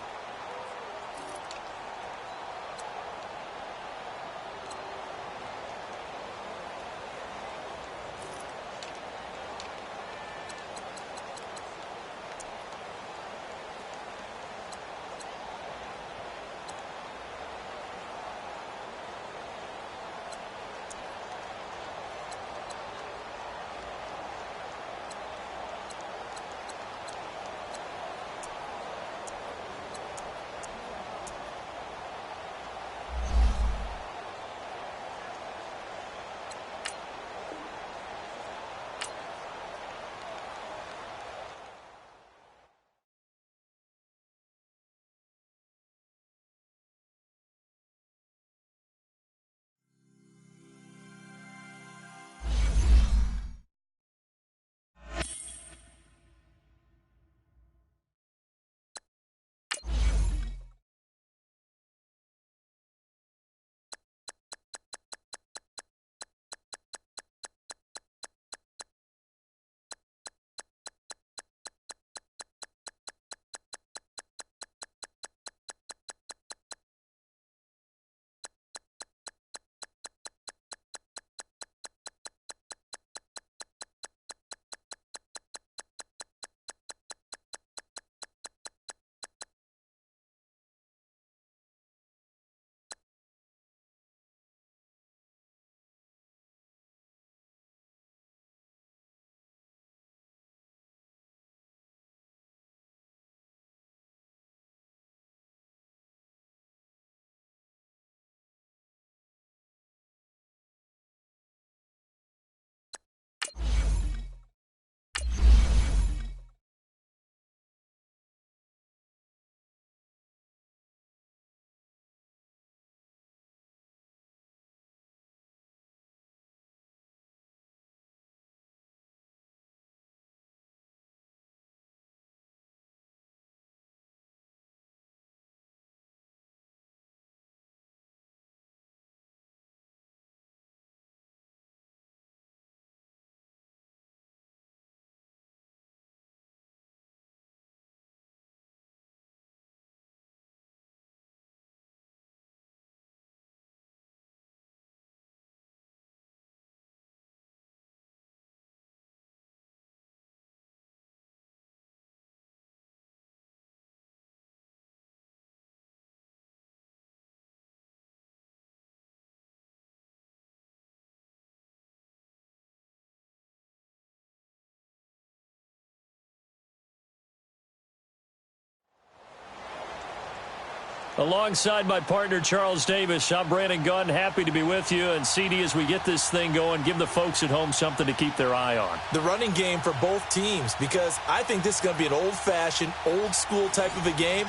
Alongside my partner, Charles Davis, I'm Brandon Gaudin. Happy to be with you. And, CD, as we get this thing going, give the folks at home something to keep their eye on. The running game for both teams, because I think this is going to be an old-fashioned, old-school type of a game.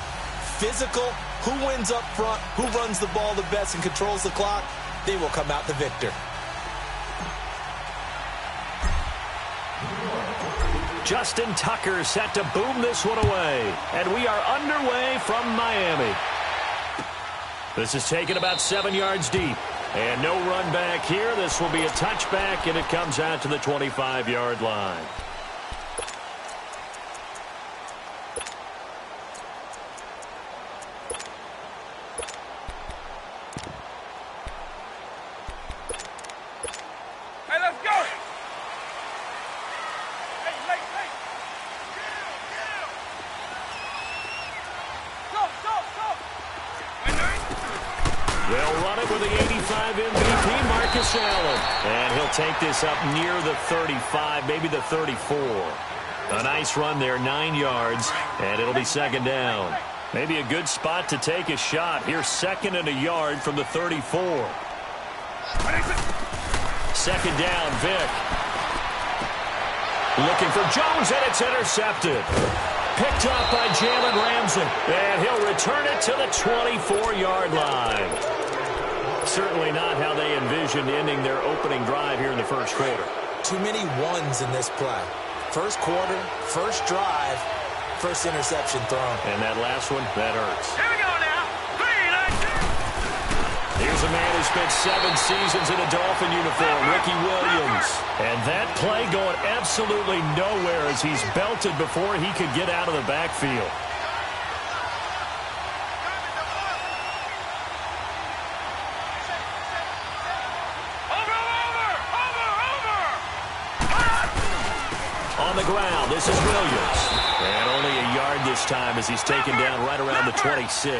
Physical, who wins up front, who runs the ball the best and controls the clock, they will come out the victor. Justin Tucker set to boom this one away. And we are underway from Miami. This is taken about 7 yards deep. And no run back here. This will be a touchback, and it comes out to the 25-yard line. They'll run it with the 85 MVP, Marcus Allen. And he'll take this up near the 35, maybe the 34. A nice run there, 9 yards, and it'll be second down. Maybe a good spot to take a shot. Here's second and a yard from the 34. Second down, Vick. Looking for Jones, and it's intercepted. Picked up by Jalen Ramsey, and he'll return it to the 24-yard line. Certainly not how they envisioned ending their opening drive here in the first quarter. Too many ones in this play. First quarter, first drive, first interception thrown. And that last one, that hurts. Here we go now. 3, 9, 2. Here's a man who spent 7 seasons in a Dolphin uniform, Ricky Williams. And that play going absolutely nowhere as he's belted before he could get out of the backfield. On the ground, this is Williams. And only a yard this time as he's taken down right around the 26.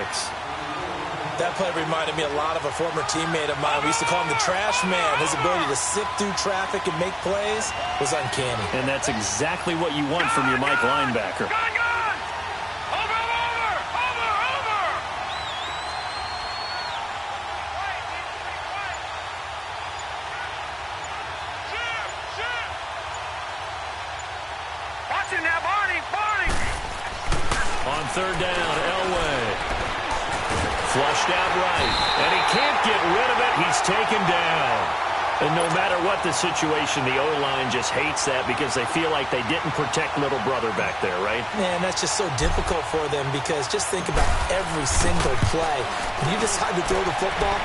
That play reminded me a lot of a former teammate of mine. We used to call him the trash man. His ability to sift through traffic and make plays was uncanny. And that's exactly what you want from your Mike linebacker. Gone! Over! Shoot! Watch it now, Barney! On third down, Elway. Flushed out right, and he can't get rid of it. He's taken down. And no matter what the situation, the O-line just hates that because they feel like they didn't protect little brother back there, right? Man, that's just so difficult for them because just think about every single play. When you decide to throw the football,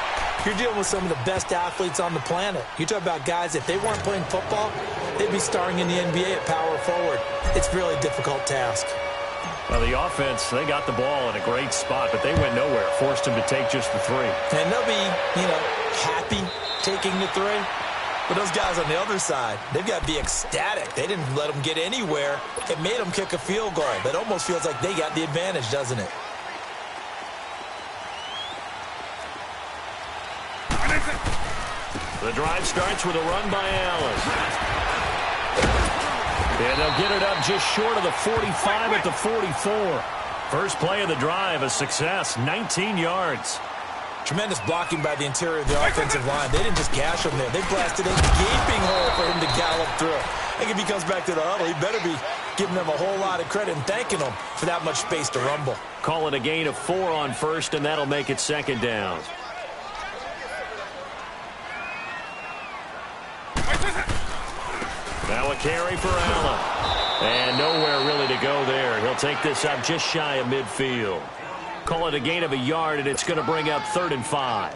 you're dealing with some of the best athletes on the planet. You talk about guys, if they weren't playing football, they'd be starring in the NBA at power forward. It's a really difficult task. Well, the offense, they got the ball in a great spot, but they went nowhere. Forced him to take just the 3. And they'll be, happy taking the 3. But those guys on the other side, they've got to be ecstatic. They didn't let them get anywhere. It made them kick a field goal. That almost feels like they got the advantage, doesn't it? The drive starts with a run by Allen. And they'll get it up just short of the 45 at the 44. First play of the drive, a success, 19 yards. Tremendous blocking by the interior of the offensive line. They didn't just gash him there. They blasted a gaping hole for him to gallop through. I think if he comes back to the huddle, he better be giving them a whole lot of credit and thanking them for that much space to rumble. Call it a gain of 4 on first, and that'll make it second down. Now a carry for Allen. And nowhere really to go there. He'll take this up just shy of midfield. Call it a gain of a yard, and it's going to bring up 3rd and 5.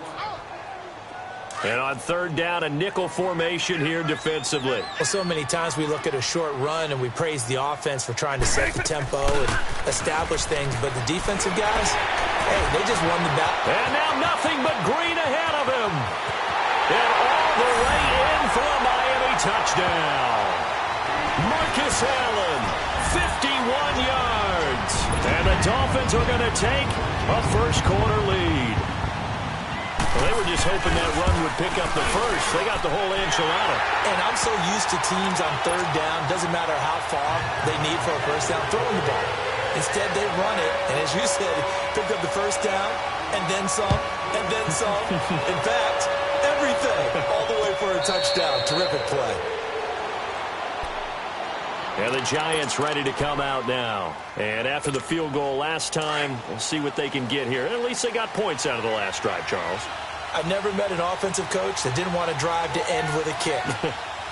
And on third down, a nickel formation here defensively. Well, so many times we look at a short run and we praise the offense for trying to set the tempo and establish things. But the defensive guys, hey, they just won the battle. And now nothing but green ahead of him. And all the way in for a Miami touchdown. Marcus Allen, 51 yards. And the Dolphins are going to take a first quarter lead. Well, they were just hoping that run would pick up the first. They got the whole enchilada. And I'm so used to teams on third down, doesn't matter how far they need for a first down, throwing the ball. Instead, they run it, and as you said, picked up the first down, and then some, and then some. In fact, everything, all the way for a touchdown. Terrific play. And the Giants ready to come out now. And after the field goal last time, we'll see what they can get here. At least they got points out of the last drive, Charles. I've never met an offensive coach that didn't want to drive to end with a kick.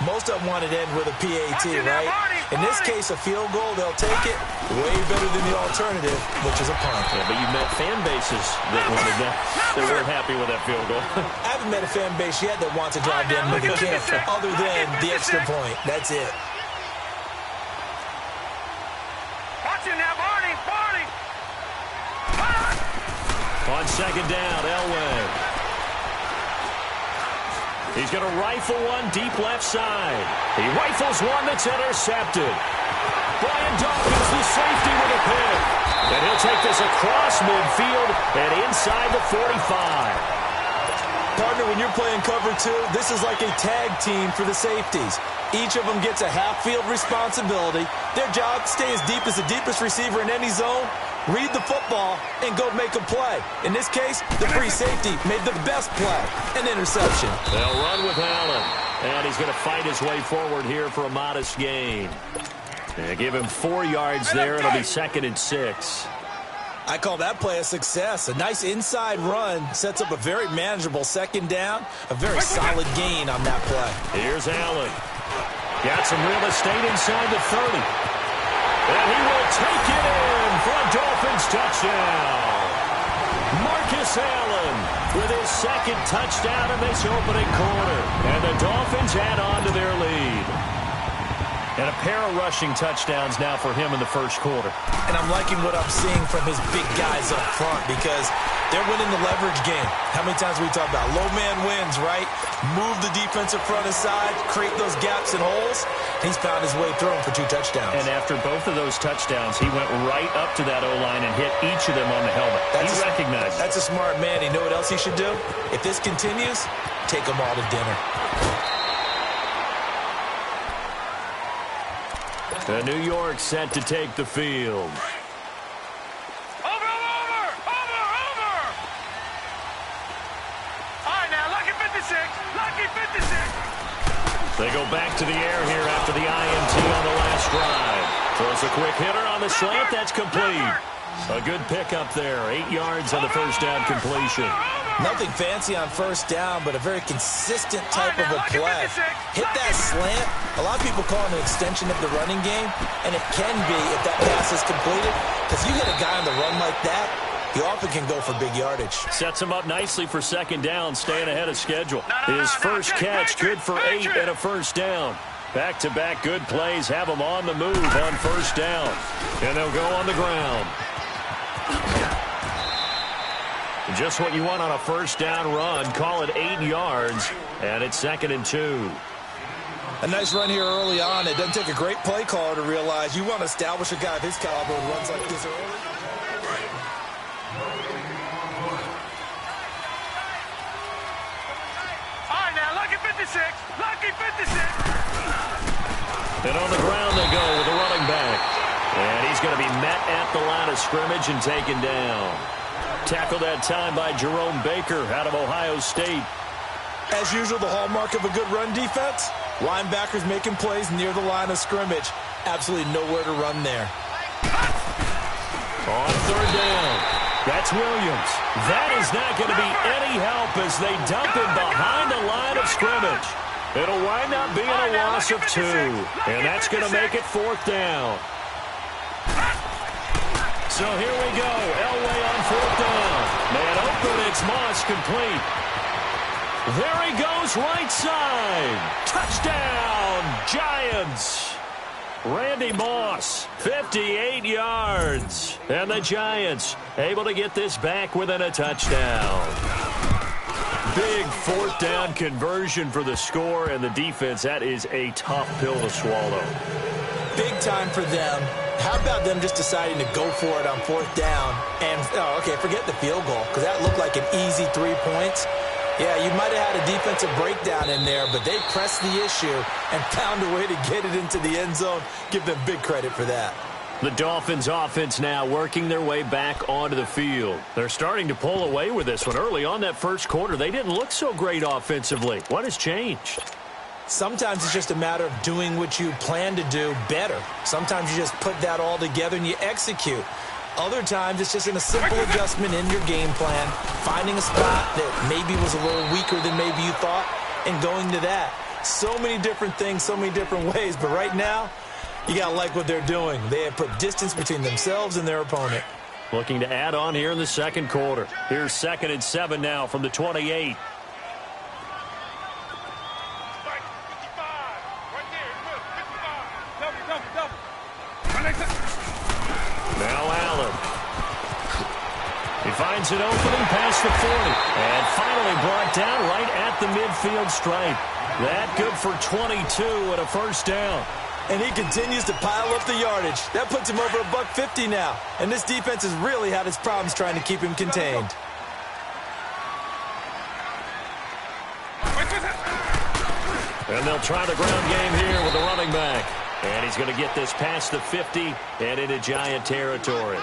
Most of them wanted to end with a PAT, right? In this case, a field goal, they'll take it way better than the alternative, which is a punt. Yeah, but you've met fan bases that wanted that. They weren't happy with that field goal. I haven't met a fan base yet that wants to drive to end with a kick, other than the extra point. That's it. On second down, Elway. He's going to rifle one deep left side. He rifles one that's intercepted. Brian Dawkins, the safety, with a pick. And he'll take this across midfield and inside the 45. Partner, when you're playing cover two, this is like a tag team for the safeties. Each of them gets a half-field responsibility. Their job, stay as deep as the deepest receiver in any zone, read the football, and go make a play. In this case, the free safety made the best play, an interception. They'll run with Allen, and he's going to fight his way forward here for a modest gain. They give him 4 yards there. It'll be 2nd and 6. I call that play a success. A nice inside run sets up a very manageable 2nd down, a very solid gain on that play. Here's Allen. Got some real estate inside the 30. And he will take it in for a Dolphins touchdown. Marcus Allen with his 2nd touchdown in this opening quarter. And the Dolphins add on to their lead. And a pair of rushing touchdowns now for him in the first quarter. And I'm liking what I'm seeing from his big guys up front because they're winning the leverage game. How many times we talk about low man wins, right? Move the defensive front aside, create those gaps and holes. He's found his way through them for 2 touchdowns. And after both of those touchdowns, he went right up to that O-line and hit each of them on the helmet. He recognized it. That's a smart man. You know what else he should do? If this continues, take them all to dinner. The New York set to take the field. Over! All right, now, lucky 56. Lucky 56. They go back to the air here after the INT on the last drive. Throws a quick hitter on the slant. That's complete. A good pickup there. 8 yards on the first down completion. Nothing fancy on first down, but a very consistent type of a play. Hit that slant. A lot of people call it an extension of the running game, and it can be if that pass is completed. Because you get a guy on the run like that, he often can go for big yardage. Sets him up nicely for 2nd down, staying ahead of schedule. His first catch, good for 8 and a first down. Back-to-back good plays have him on the move on first down. And they'll go on the ground. Just what you want on a first down run. Call it 8 yards, and it's 2nd and 2. A nice run here early on. It doesn't take a great play caller to realize you want to establish a guy of his caliber who runs like this early. All right, now, lucky 56. Lucky 56. And on the ground they go with the running back. And he's going to be met at the line of scrimmage and taken down. Tackled that time by Jerome Baker out of Ohio State. As usual, the hallmark of a good run defense, linebackers making plays near the line of scrimmage. Absolutely nowhere to run there. On 3rd down, that's Williams. That is not going to be any help as they dump him behind the line of scrimmage. It'll wind up being a loss of 2, and that's going to make it 4th down. So here we go. Elway on 4th down. Man open, it's Moss complete. There he goes, right side. Touchdown, Giants. Randy Moss, 58 yards. And the Giants able to get this back within a touchdown. Big 4th down conversion for the score, and the defense, that is a tough pill to swallow. Big time for them. How about them just deciding to go for it on 4th down? And, forget the field goal, because that looked like an easy 3 points. Yeah, you might have had a defensive breakdown in there, but they pressed the issue and found a way to get it into the end zone. Give them big credit for that. The Dolphins offense now working their way back onto the field. They're starting to pull away with this one. Early on that first quarter, they didn't look so great offensively. What has changed? Sometimes it's just a matter of doing what you plan to do better. Sometimes you just put that all together and you execute. Other times it's just in a simple adjustment in your game plan, finding a spot that maybe was a little weaker than maybe you thought, and going to that. So many different things, so many different ways, but right now, you got to like what they're doing. They have put distance between themselves and their opponent. Looking to add on here in the second quarter. Here's 2nd and 7 now from the 28. Now Allen. He finds an opening past the 40. And finally brought down right at the midfield stripe. That good for 22 and a first down. And he continues to pile up the yardage. That puts him over $150 now. And this defense has really had its problems trying to keep him contained. And they'll try the ground game here with the running back. And he's going to get this past the 50 and into Giant territory.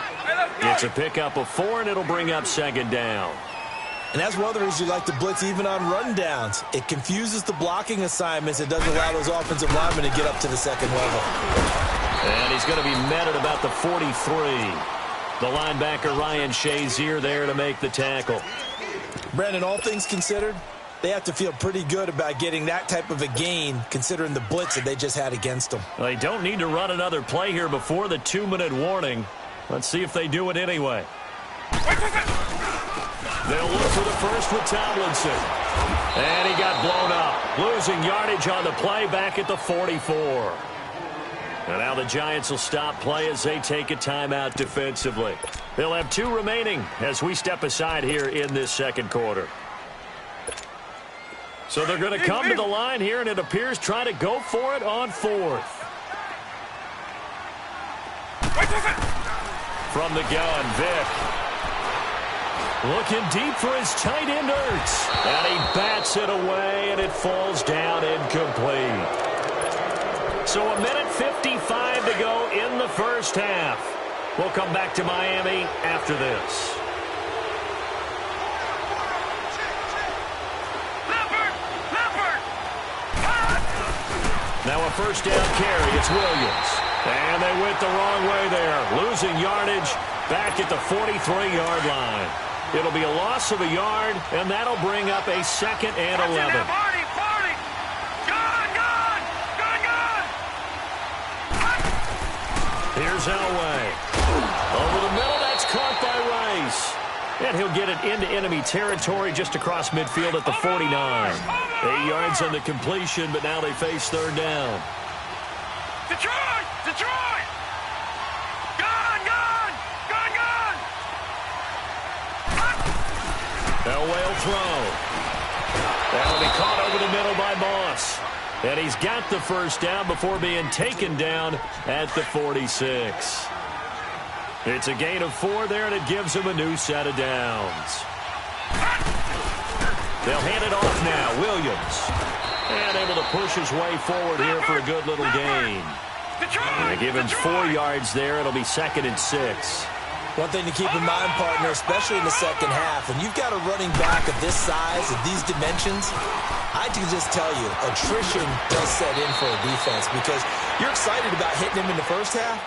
It's a pickup of 4, and it'll bring up second down. And that's one of the reasons you like to blitz even on run downs. It confuses the blocking assignments. It doesn't allow those offensive linemen to get up to the second level. And he's going to be met at about the 43. The linebacker, Ryan Shazier, there to make the tackle. Brandon, all things considered, they have to feel pretty good about getting that type of a gain, considering the blitz that they just had against them. Well, they don't need to run another play here before the 2-minute warning. Let's see if they do it anyway. They'll look for the first with Tomlinson. And he got blown up. Losing yardage on the play back at the 44. And now the Giants will stop play as they take a timeout defensively. They'll have 2 remaining as we step aside here in this second quarter. So they're going to come to the line here, and it appears try to go for it on 4th. From the gun, Vick. Looking deep for his tight end, Ertz. And he bats it away, and it falls down incomplete. So 1:55 to go in the first half. We'll come back to Miami after this. Now a first down carry. It's Williams. And they went the wrong way there. Losing yardage back at the 43-yard line. It'll be a loss of a yard, and that'll bring up a 2nd and 11. Here's Elway. Over the middle, that's caught by Rice. And he'll get it into enemy territory just across midfield at the 49. 8 yards on the completion, but now they face 3rd down. Detroit! Detroit! Gone! Gone! Gone! Gone! Elway will throw. That'll be caught over the middle by Moss. And he's got the first down before being taken down at the 46. It's a gain of 4 there, and it gives him a new set of downs. They'll hand it off now. Williams. And able to push his way forward here for a good little gain. They give him 4 yards there. It'll be 2nd and 6. One thing to keep in mind, partner, especially in the second half, when you've got a running back of this size, of these dimensions, I can just tell you, attrition does set in for a defense because you're excited about hitting him in the first half.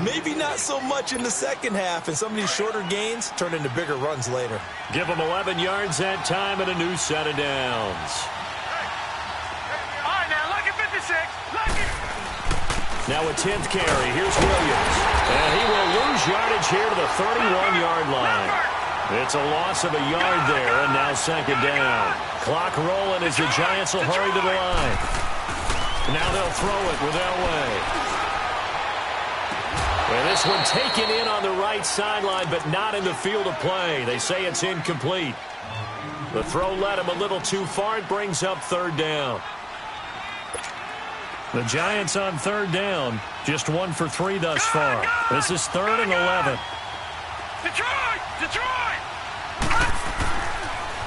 Maybe not so much in the second half, and some of these shorter gains turn into bigger runs later. Give him 11 yards that time and a new set of downs. All right, now, look at 56. Look at... Now a 10th carry. Here's Williams. And he will lose yardage here to the 31-yard line. It's a loss of a yard there, and now 2nd down. Clock rolling as the Giants will hurry to the line. Now they'll throw it with Elway. And this one taken in on the right sideline, but not in the field of play. They say it's incomplete. The throw led him a little too far. It brings up 3rd down. The Giants on 3rd down, just 1 for 3 thus far. This is 3rd and 11. Detroit! Detroit!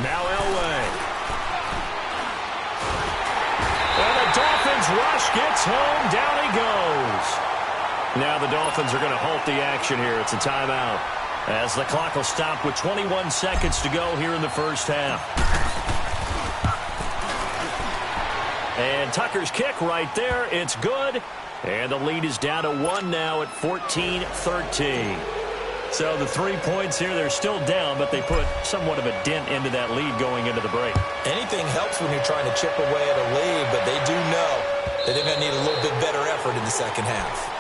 Now Elway. And the Dolphins rush gets home. Down he goes. Now the Dolphins are going to halt the action here. It's a timeout as the clock will stop with 21 seconds to go here in the first half. And Tucker's kick right there. It's good. And the lead is down to 1 now at 14-13. So the 3 points here, they're still down, but they put somewhat of a dent into that lead going into the break. Anything helps when you're trying to chip away at a lead, but they do know that they're going to need a little bit better effort in the second half.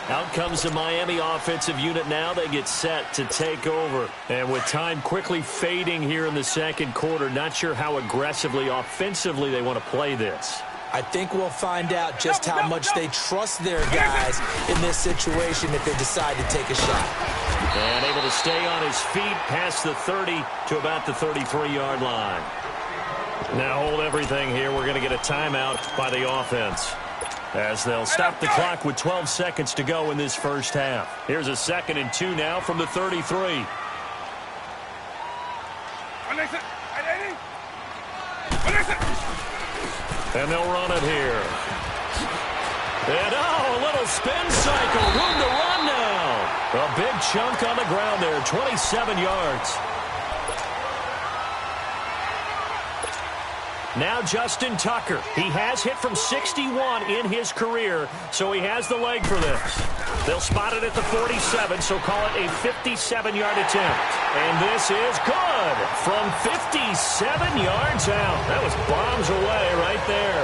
Out comes the Miami offensive unit now. They get set to take over. And with time quickly fading here in the second quarter, not sure how aggressively, offensively they want to play this. I think we'll find out just how much they trust their guys in this situation if they decide to take a shot. And able to stay on his feet past the 30 to about the 33-yard line. Now hold everything here. We're going to get a timeout by the offense, as they'll stop the clock with 12 seconds to go in this first half. Here's a 2nd and 2 now from the 33. And they'll run it here. And, a little spin cycle. Room to run now. A big chunk on the ground there, 27 yards. Now Justin Tucker. He has hit from 61 in his career, so he has the leg for this. They'll spot it at the 47, so call it a 57-yard attempt. And this is good from 57 yards out. That was bombs away right there.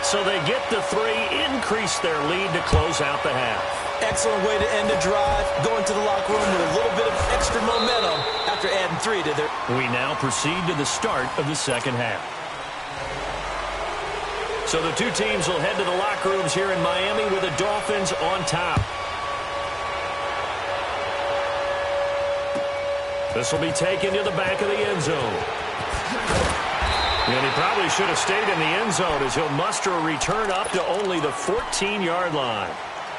So they get the 3, increase their lead to close out the half. Excellent way to end the drive, going to the locker room with a little bit of extra momentum after adding 3 to their... We now proceed to the start of the second half. So the two teams will head to the locker rooms here in Miami with the Dolphins on top. This will be taken to the back of the end zone. And he probably should have stayed in the end zone as he'll muster a return up to only the 14-yard line.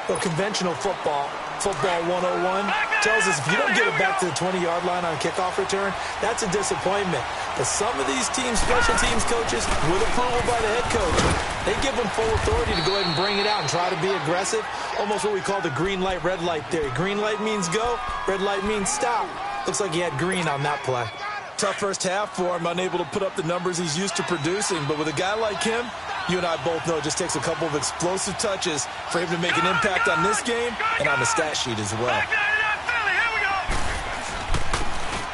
Well, conventional football 101, tells us if you don't get it back to the 20-yard line on a kickoff return, that's a disappointment. But some of these teams, special teams coaches, with approval by the head coach, they give them full authority to go ahead and bring it out and try to be aggressive. Almost what we call the green light, red light theory. Green light means go, red light means stop. Looks like he had green on that play. Tough first half for him, unable to put up the numbers he's used to producing. But with a guy like him, you and I both know it just takes a couple of explosive touches for him to make an impact on this game and on the stat sheet as well.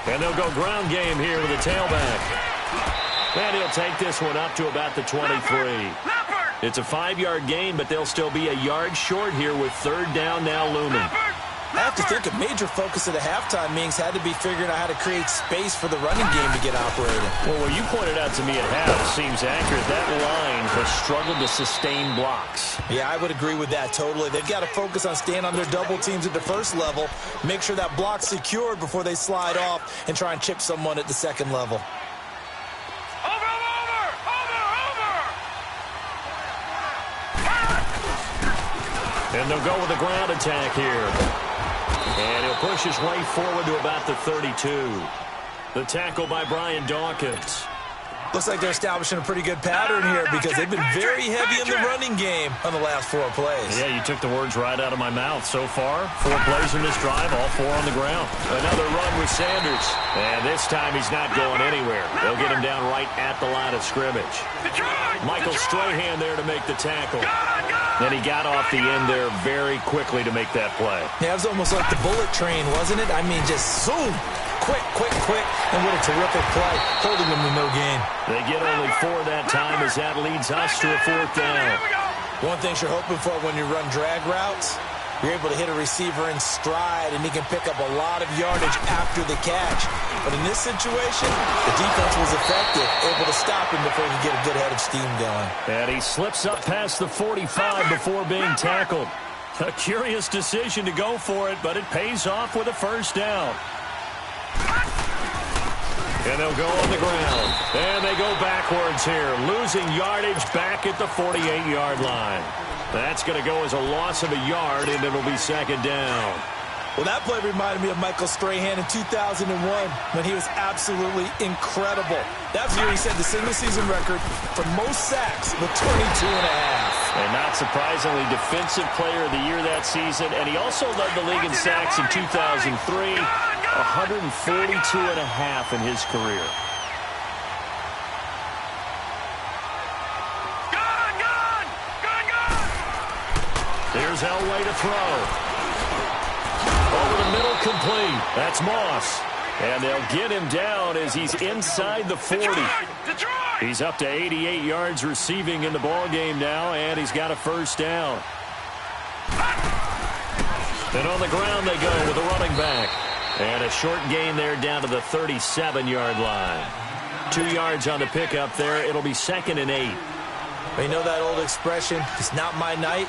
And they'll go ground game here with a tailback. And he'll take this one up to about the 23. It's a 5-yard gain, but they'll still be a yard short here with third down now looming. I have to think a major focus of the halftime meetings had to be figuring out how to create space for the running game to get operating. Well, what you pointed out to me at half seems accurate. That line has struggled to sustain blocks. Yeah, I would agree with that totally. They've got to focus on staying on their double teams at the first level, make sure that block's secured before they slide off and try and chip someone at the second level. And they'll go with a ground attack here. And he'll push his way forward to about the 32. The tackle by Brian Dawkins. Looks like they're establishing a pretty good pattern here because they've been very heavy in the running game on the last 4 plays. Yeah, you took the words right out of my mouth. So far, 4 plays in this drive, all 4 on the ground. Another run with Sanders. And this time he's not going anywhere. They'll get him down right at the line of scrimmage. Michael Strahan there to make the tackle. Then he got off the end there very quickly to make that play. Yeah, it was almost like the bullet train, wasn't it? I mean, just zoom. Quick, and what a terrific play, holding them to no gain. They get only 4 that time as that leads us to a 4th down. One thing you're hoping for when you run drag routes, you're able to hit a receiver in stride, and he can pick up a lot of yardage after the catch. But in this situation, the defense was effective, able to stop him before he could get a good head of steam going. And he slips up past the 45 before being tackled. A curious decision to go for it, but it pays off with a first down. And they'll go on the ground. And they go backwards here, losing yardage back at the 48-yard line. That's going to go as a loss of a yard, and it'll be second down. Well, that play reminded me of Michael Strahan in 2001 when he was absolutely incredible. That year he set the single-season record for most sacks with 22 and a half. And not surprisingly, Defensive Player of the Year that season. And he also led the league in sacks in 2003, 142 and a half in his career. Here's Elway to throw. Over the middle, complete. That's Moss. And they'll get him down as he's inside the 40. He's up to 88 yards receiving in the ballgame now, and he's got a first down. And on the ground they go with a running back. And a short gain there down to the 37-yard line. 2 yards on the pickup there. It'll be second and 8. You know that old expression, it's not my night?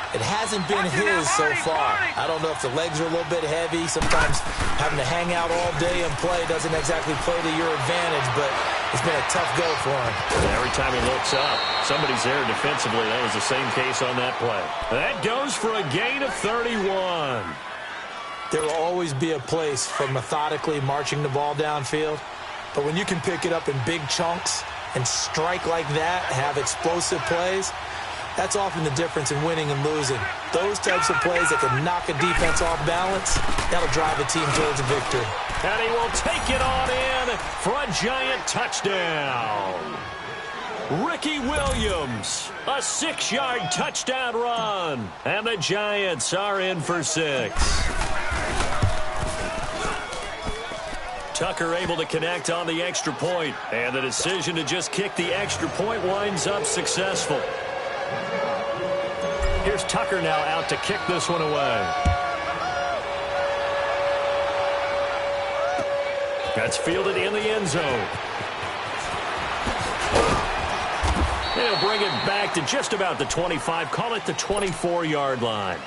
It hasn't been his so far. I don't know if the legs are a little bit heavy. Sometimes having to hang out all day and play doesn't exactly play to your advantage, but it's been a tough go for him. Every time he looks up, somebody's there defensively. That was the same case on that play. That goes for a gain of 31. There will always be a place for methodically marching the ball downfield, But when you can pick it up in big chunks and strike like that, have explosive plays, that's often the difference in winning and losing. Those types of plays that can knock a defense off balance, that'll drive a team towards a victory. And he will take it on in for a giant touchdown. Ricky Williams, a 6-yard touchdown run. And the Giants are in for 6. Tucker able to connect on the extra point. And the decision to just kick the extra point winds up successful. Here's Tucker now out to kick this one away. That's fielded in the end zone. He'll bring it back to just about the 25, call it the 24-yard line.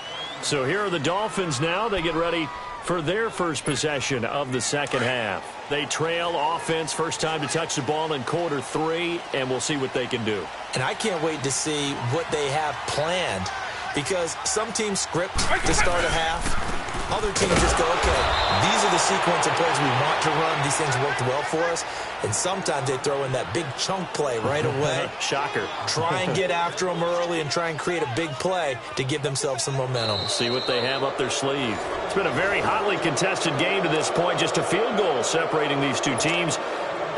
So here are the Dolphins now. They get ready for their first possession of the second half. They trail offense, first time to touch the ball in quarter 3, and we'll see what they can do. And I can't wait to see what they have planned, because some teams script to start a half. Other teams just go, okay, these are the sequence of plays we want to run. These things worked well for us. And sometimes they throw in that big chunk play right away. Shocker. Try and get after them early and try and create a big play to give themselves some momentum. See what they have up their sleeve. It's been a very hotly contested game to this point. Just a field goal separating these two teams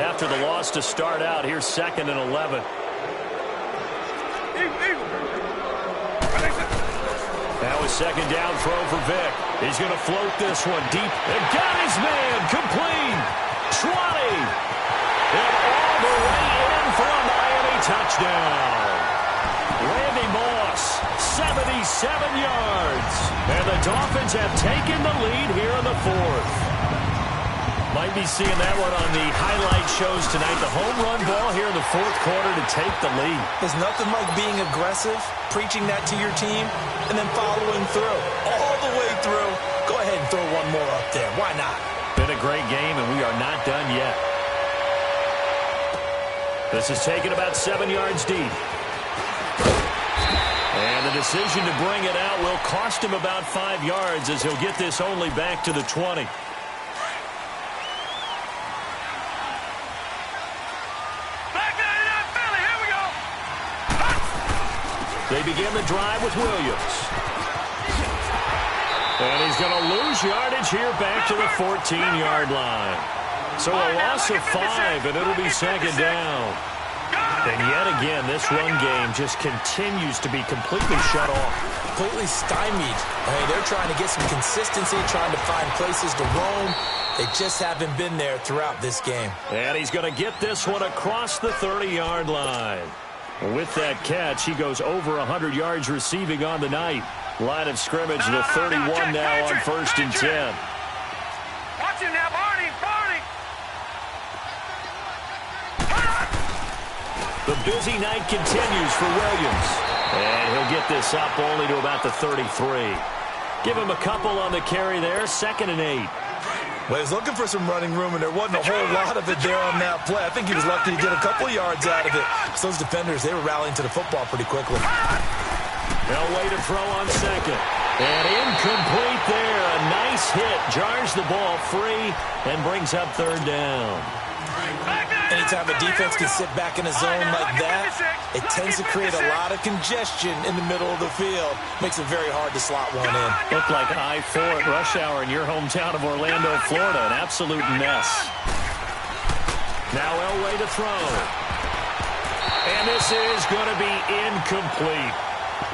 after the loss to start out. Here's 2nd and 11. That was 2nd down throw for Vic. He's going to float this one deep. And got his man complete. 20. And all the way in for a Miami touchdown. Randy Moss, 77 yards. And the Dolphins have taken the lead here in the 4th. Might be seeing that one on the highlight shows tonight. The home run ball here in the 4th quarter to take the lead. There's nothing like being aggressive, preaching that to your team, and then following through. All the way through. Go ahead and throw one more up there. Why not? Been a great game, and we are not done yet. This is taken about 7 yards deep. And the decision to bring it out will cost him about 5 yards, as he'll get this only back to the 20. They begin the drive with Williams. And he's going to lose yardage here back to the 14-yard line. So a loss of 5, and it'll be 2nd down. And yet again, this run game just continues to be completely shut off. Completely stymied. They're trying to get some consistency, trying to find places to roam. They just haven't been there throughout this game. And he's going to get this one across the 30-yard line. With that catch, he goes over 100 yards receiving on the night. Line of scrimmage, the 31 now on 1st and 10. Watch it now, Barney. The busy night continues for Williams. And he'll get this up only to about the 33. Give him a couple on the carry there, 2nd and 8. Well, he was looking for some running room, and there wasn't a whole lot of it there on that play. I think he was lucky to get a couple yards out of it. So those defenders, they were rallying to the football pretty quickly. They'll wait to throw on 2nd. And incomplete there. A nice hit. Jars the ball free and brings up 3rd down. Anytime a defense can sit back in a zone like that, it tends to create a lot of congestion in the middle of the field. Makes it very hard to slot one in. Looked like I-4 at rush hour in your hometown of Orlando, Florida. An absolute mess. Now Elway to throw. And this is going to be incomplete.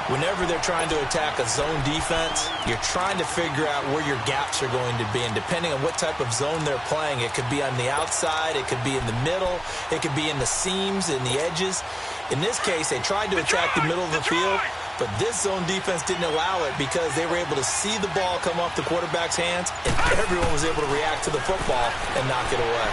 Whenever they're trying to attack a zone defense, you're trying to figure out where your gaps are going to be. And depending on what type of zone they're playing, it could be on the outside, it could be in the middle, it could be in the seams, in the edges. In this case, they tried to attack the middle of the field, but this zone defense didn't allow it because they were able to see the ball come off the quarterback's hands, and everyone was able to react to the football and knock it away.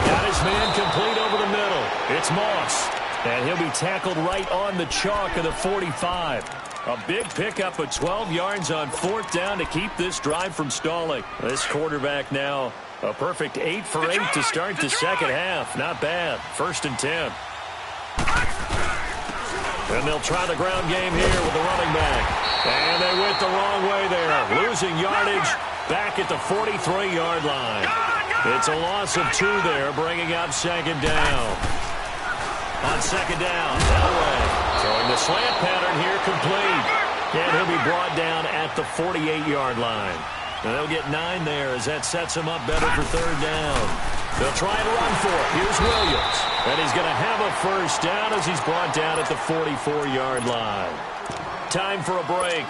Got his man complete over the middle. It's Moss. And he'll be tackled right on the chalk of the 45. A big pickup of 12 yards on 4th down to keep this drive from stalling. This quarterback now a perfect 8 for 8 to start the second half. Not bad. 1st and 10. And they'll try the ground game here with the running back. And they went the wrong way there. Losing yardage back at the 43-yard line. It's a loss of 2 there, bringing up second down. On second down, Elway throwing the slant pattern here, complete. And he'll be brought down at the 48-yard line. And they'll get 9 there as that sets him up better for third down. They'll try and run for it. Here's Williams. And he's going to have a first down as he's brought down at the 44-yard line. Time for a break.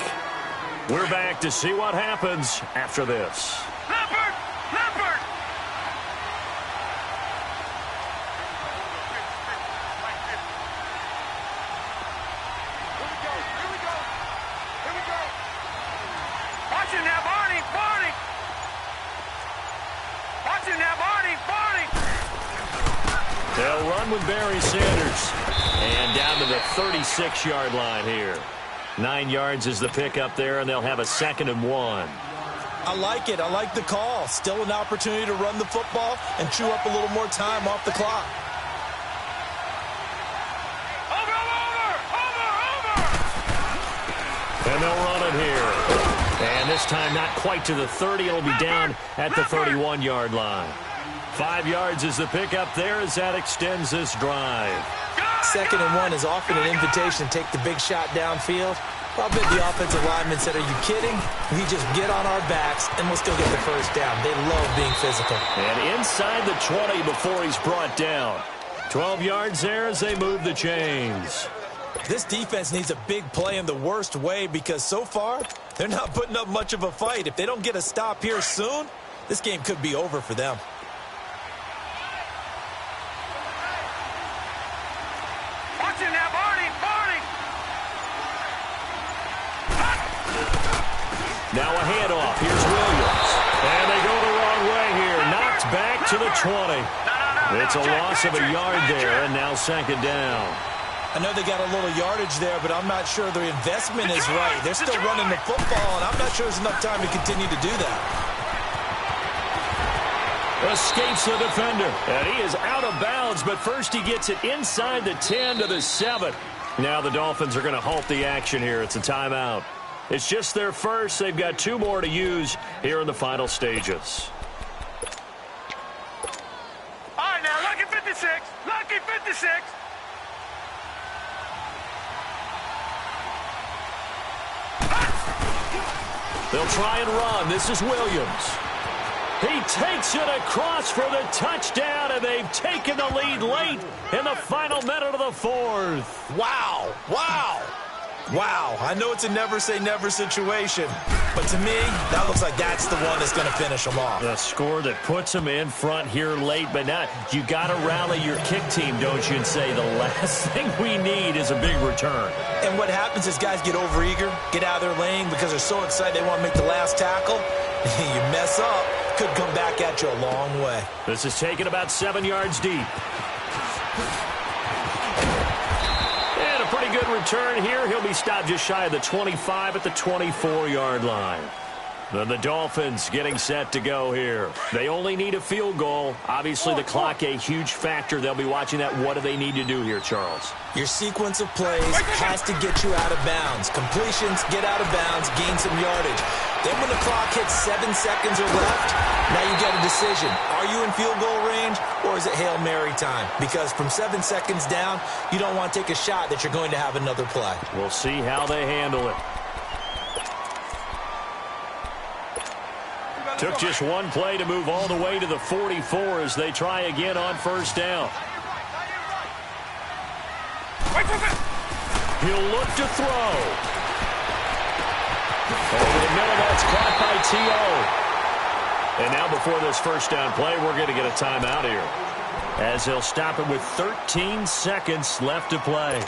We're back to see what happens after this. Leopard! Leopard! Here we go. Here we go. Here we go. Watch it now, Barney. Barney. Watch it now, Barney. Barney. They'll run with Barry Sanders. And down to the 36-yard line here. 9 yards is the pickup there, and they'll have a 2nd and 1. I like it. I like the call. Still an opportunity to run the football and chew up a little more time off the clock. Over, over, over, over. And they'll run it here. And this time not quite to the 30. It'll be down at the 31-yard line. 5 yards is the pickup there as that extends this drive. 2nd and 1 is often an invitation to take the big shot downfield. I'll bet the offensive lineman said, are you kidding? We just get on our backs and we'll still get the first down. They love being physical. And inside the 20 before he's brought down. 12 yards there as they move the chains. This defense needs a big play in the worst way because so far, they're not putting up much of a fight. If they don't get a stop here soon, this game could be over for them. Watch it now, Barney. Barney. Now a handoff. Here's Williams. And they go the wrong way here. Knocked back to the 20. It's a loss of a yard there, and now 2nd down. I know they got a little yardage there, but I'm not sure their investment is right. They're still running the football, and I'm not sure there's enough time to continue to do that. Escapes the defender, and he is out of bounds, but first he gets it inside the 10 to the 7. Now the Dolphins are going to halt the action here. It's a timeout. It's just their first. They've got 2 more to use here in the final stages. All right, now, lucky 56. Lucky 56. They'll try and run. This is Williams. He takes it across for the touchdown, and they've taken the lead late in the final minute of the 4th. Wow. Wow. Wow. I know it's a never-say-never situation, but to me, that looks like that's the one that's going to finish them off. The score that puts them in front here late, but not. You got to rally your kick team, don't you, and say the last thing we need is a big return. And what happens is guys get overeager, get out of their lane because they're so excited they want to make the last tackle. You mess up, could come back at you a long way. This is taken about 7 yards deep. And a pretty good return here. He'll be stopped just shy of the 25 at the 24-yard line. Then the Dolphins getting set to go here. They only need a field goal. Obviously, the clock a huge factor. They'll be watching that. What do they need to do here, Charles? Your sequence of plays has to get you out of bounds. Completions, get out of bounds, gain some yardage. Then when the clock hits 7 seconds or left, now you got a decision. Are you in field goal range or is it Hail Mary time? Because from 7 seconds down, you don't want to take a shot that you're going to have another play. We'll see how they handle it. Took just one play to move all the way to the 44 as they try again on first down. He'll look to throw. Over the middle, that's caught by T.O. And now before this first down play, we're going to get a timeout here, as they'll stop it with 13 seconds left to play.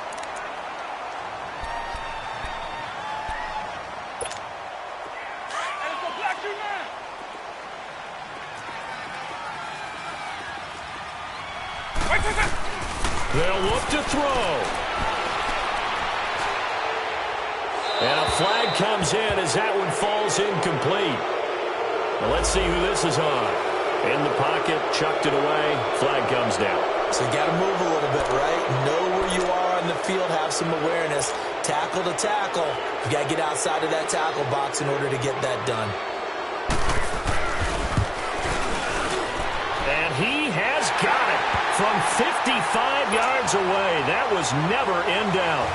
They'll look to throw. And a flag comes in as that one falls incomplete. Now let's see who this is on. In the pocket, chucked it away, flag comes down. So you got to move a little bit, right? Know where you are on the field, have some awareness. Tackle to tackle. You got to get outside of that tackle box in order to get that done. from 55 yards away. That was never in doubt.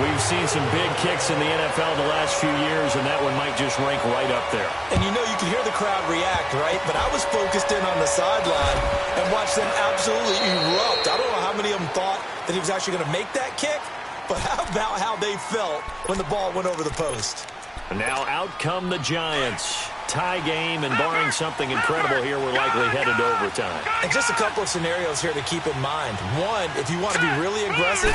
We've seen some big kicks in the NFL the last few years, and that one might just rank right up there. And you know, you can hear the crowd react, right? But I was focused in on the sideline and watched them absolutely erupt. I don't know how many of them thought that he was actually going to make that kick, but how about how they felt when the ball went over the post? And now out come the Giants. Tie game, and barring something incredible here, we're likely headed to overtime. And just a couple of scenarios here to keep in mind. One, if you want to be really aggressive,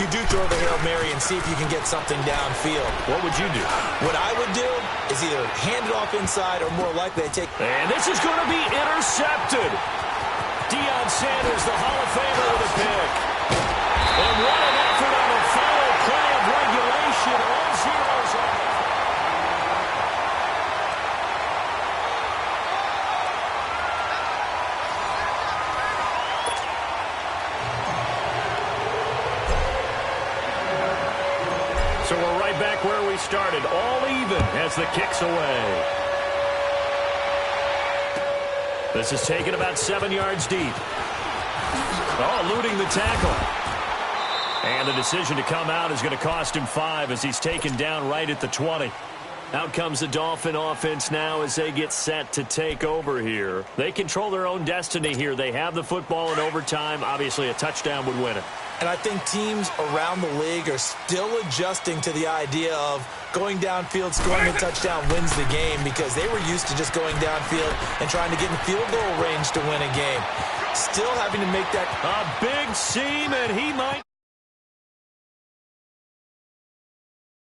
you do throw the Hail Mary and see if you can get something downfield. What would you do? What I would do is either hand it off inside or more likely I take... And this is going to be intercepted. Deion Sanders, the Hall of Famer, with a pick. And what an effort on the final play of regulation. All zeros on. So we're right back where we started, all even as the kick's away. This is taken about 7 yards deep. Oh, eluding the tackle. And the decision to come out is going to cost him 5 as he's taken down right at the 20. Out comes the Dolphin offense now as they get set to take over here. They control their own destiny here. They have the football in overtime. Obviously, a touchdown would win it. And I think teams around the league are still adjusting to the idea of going downfield, scoring a touchdown wins the game, because they were used to just going downfield and trying to get in field goal range to win a game. Still having to make that... A big seam, and he might...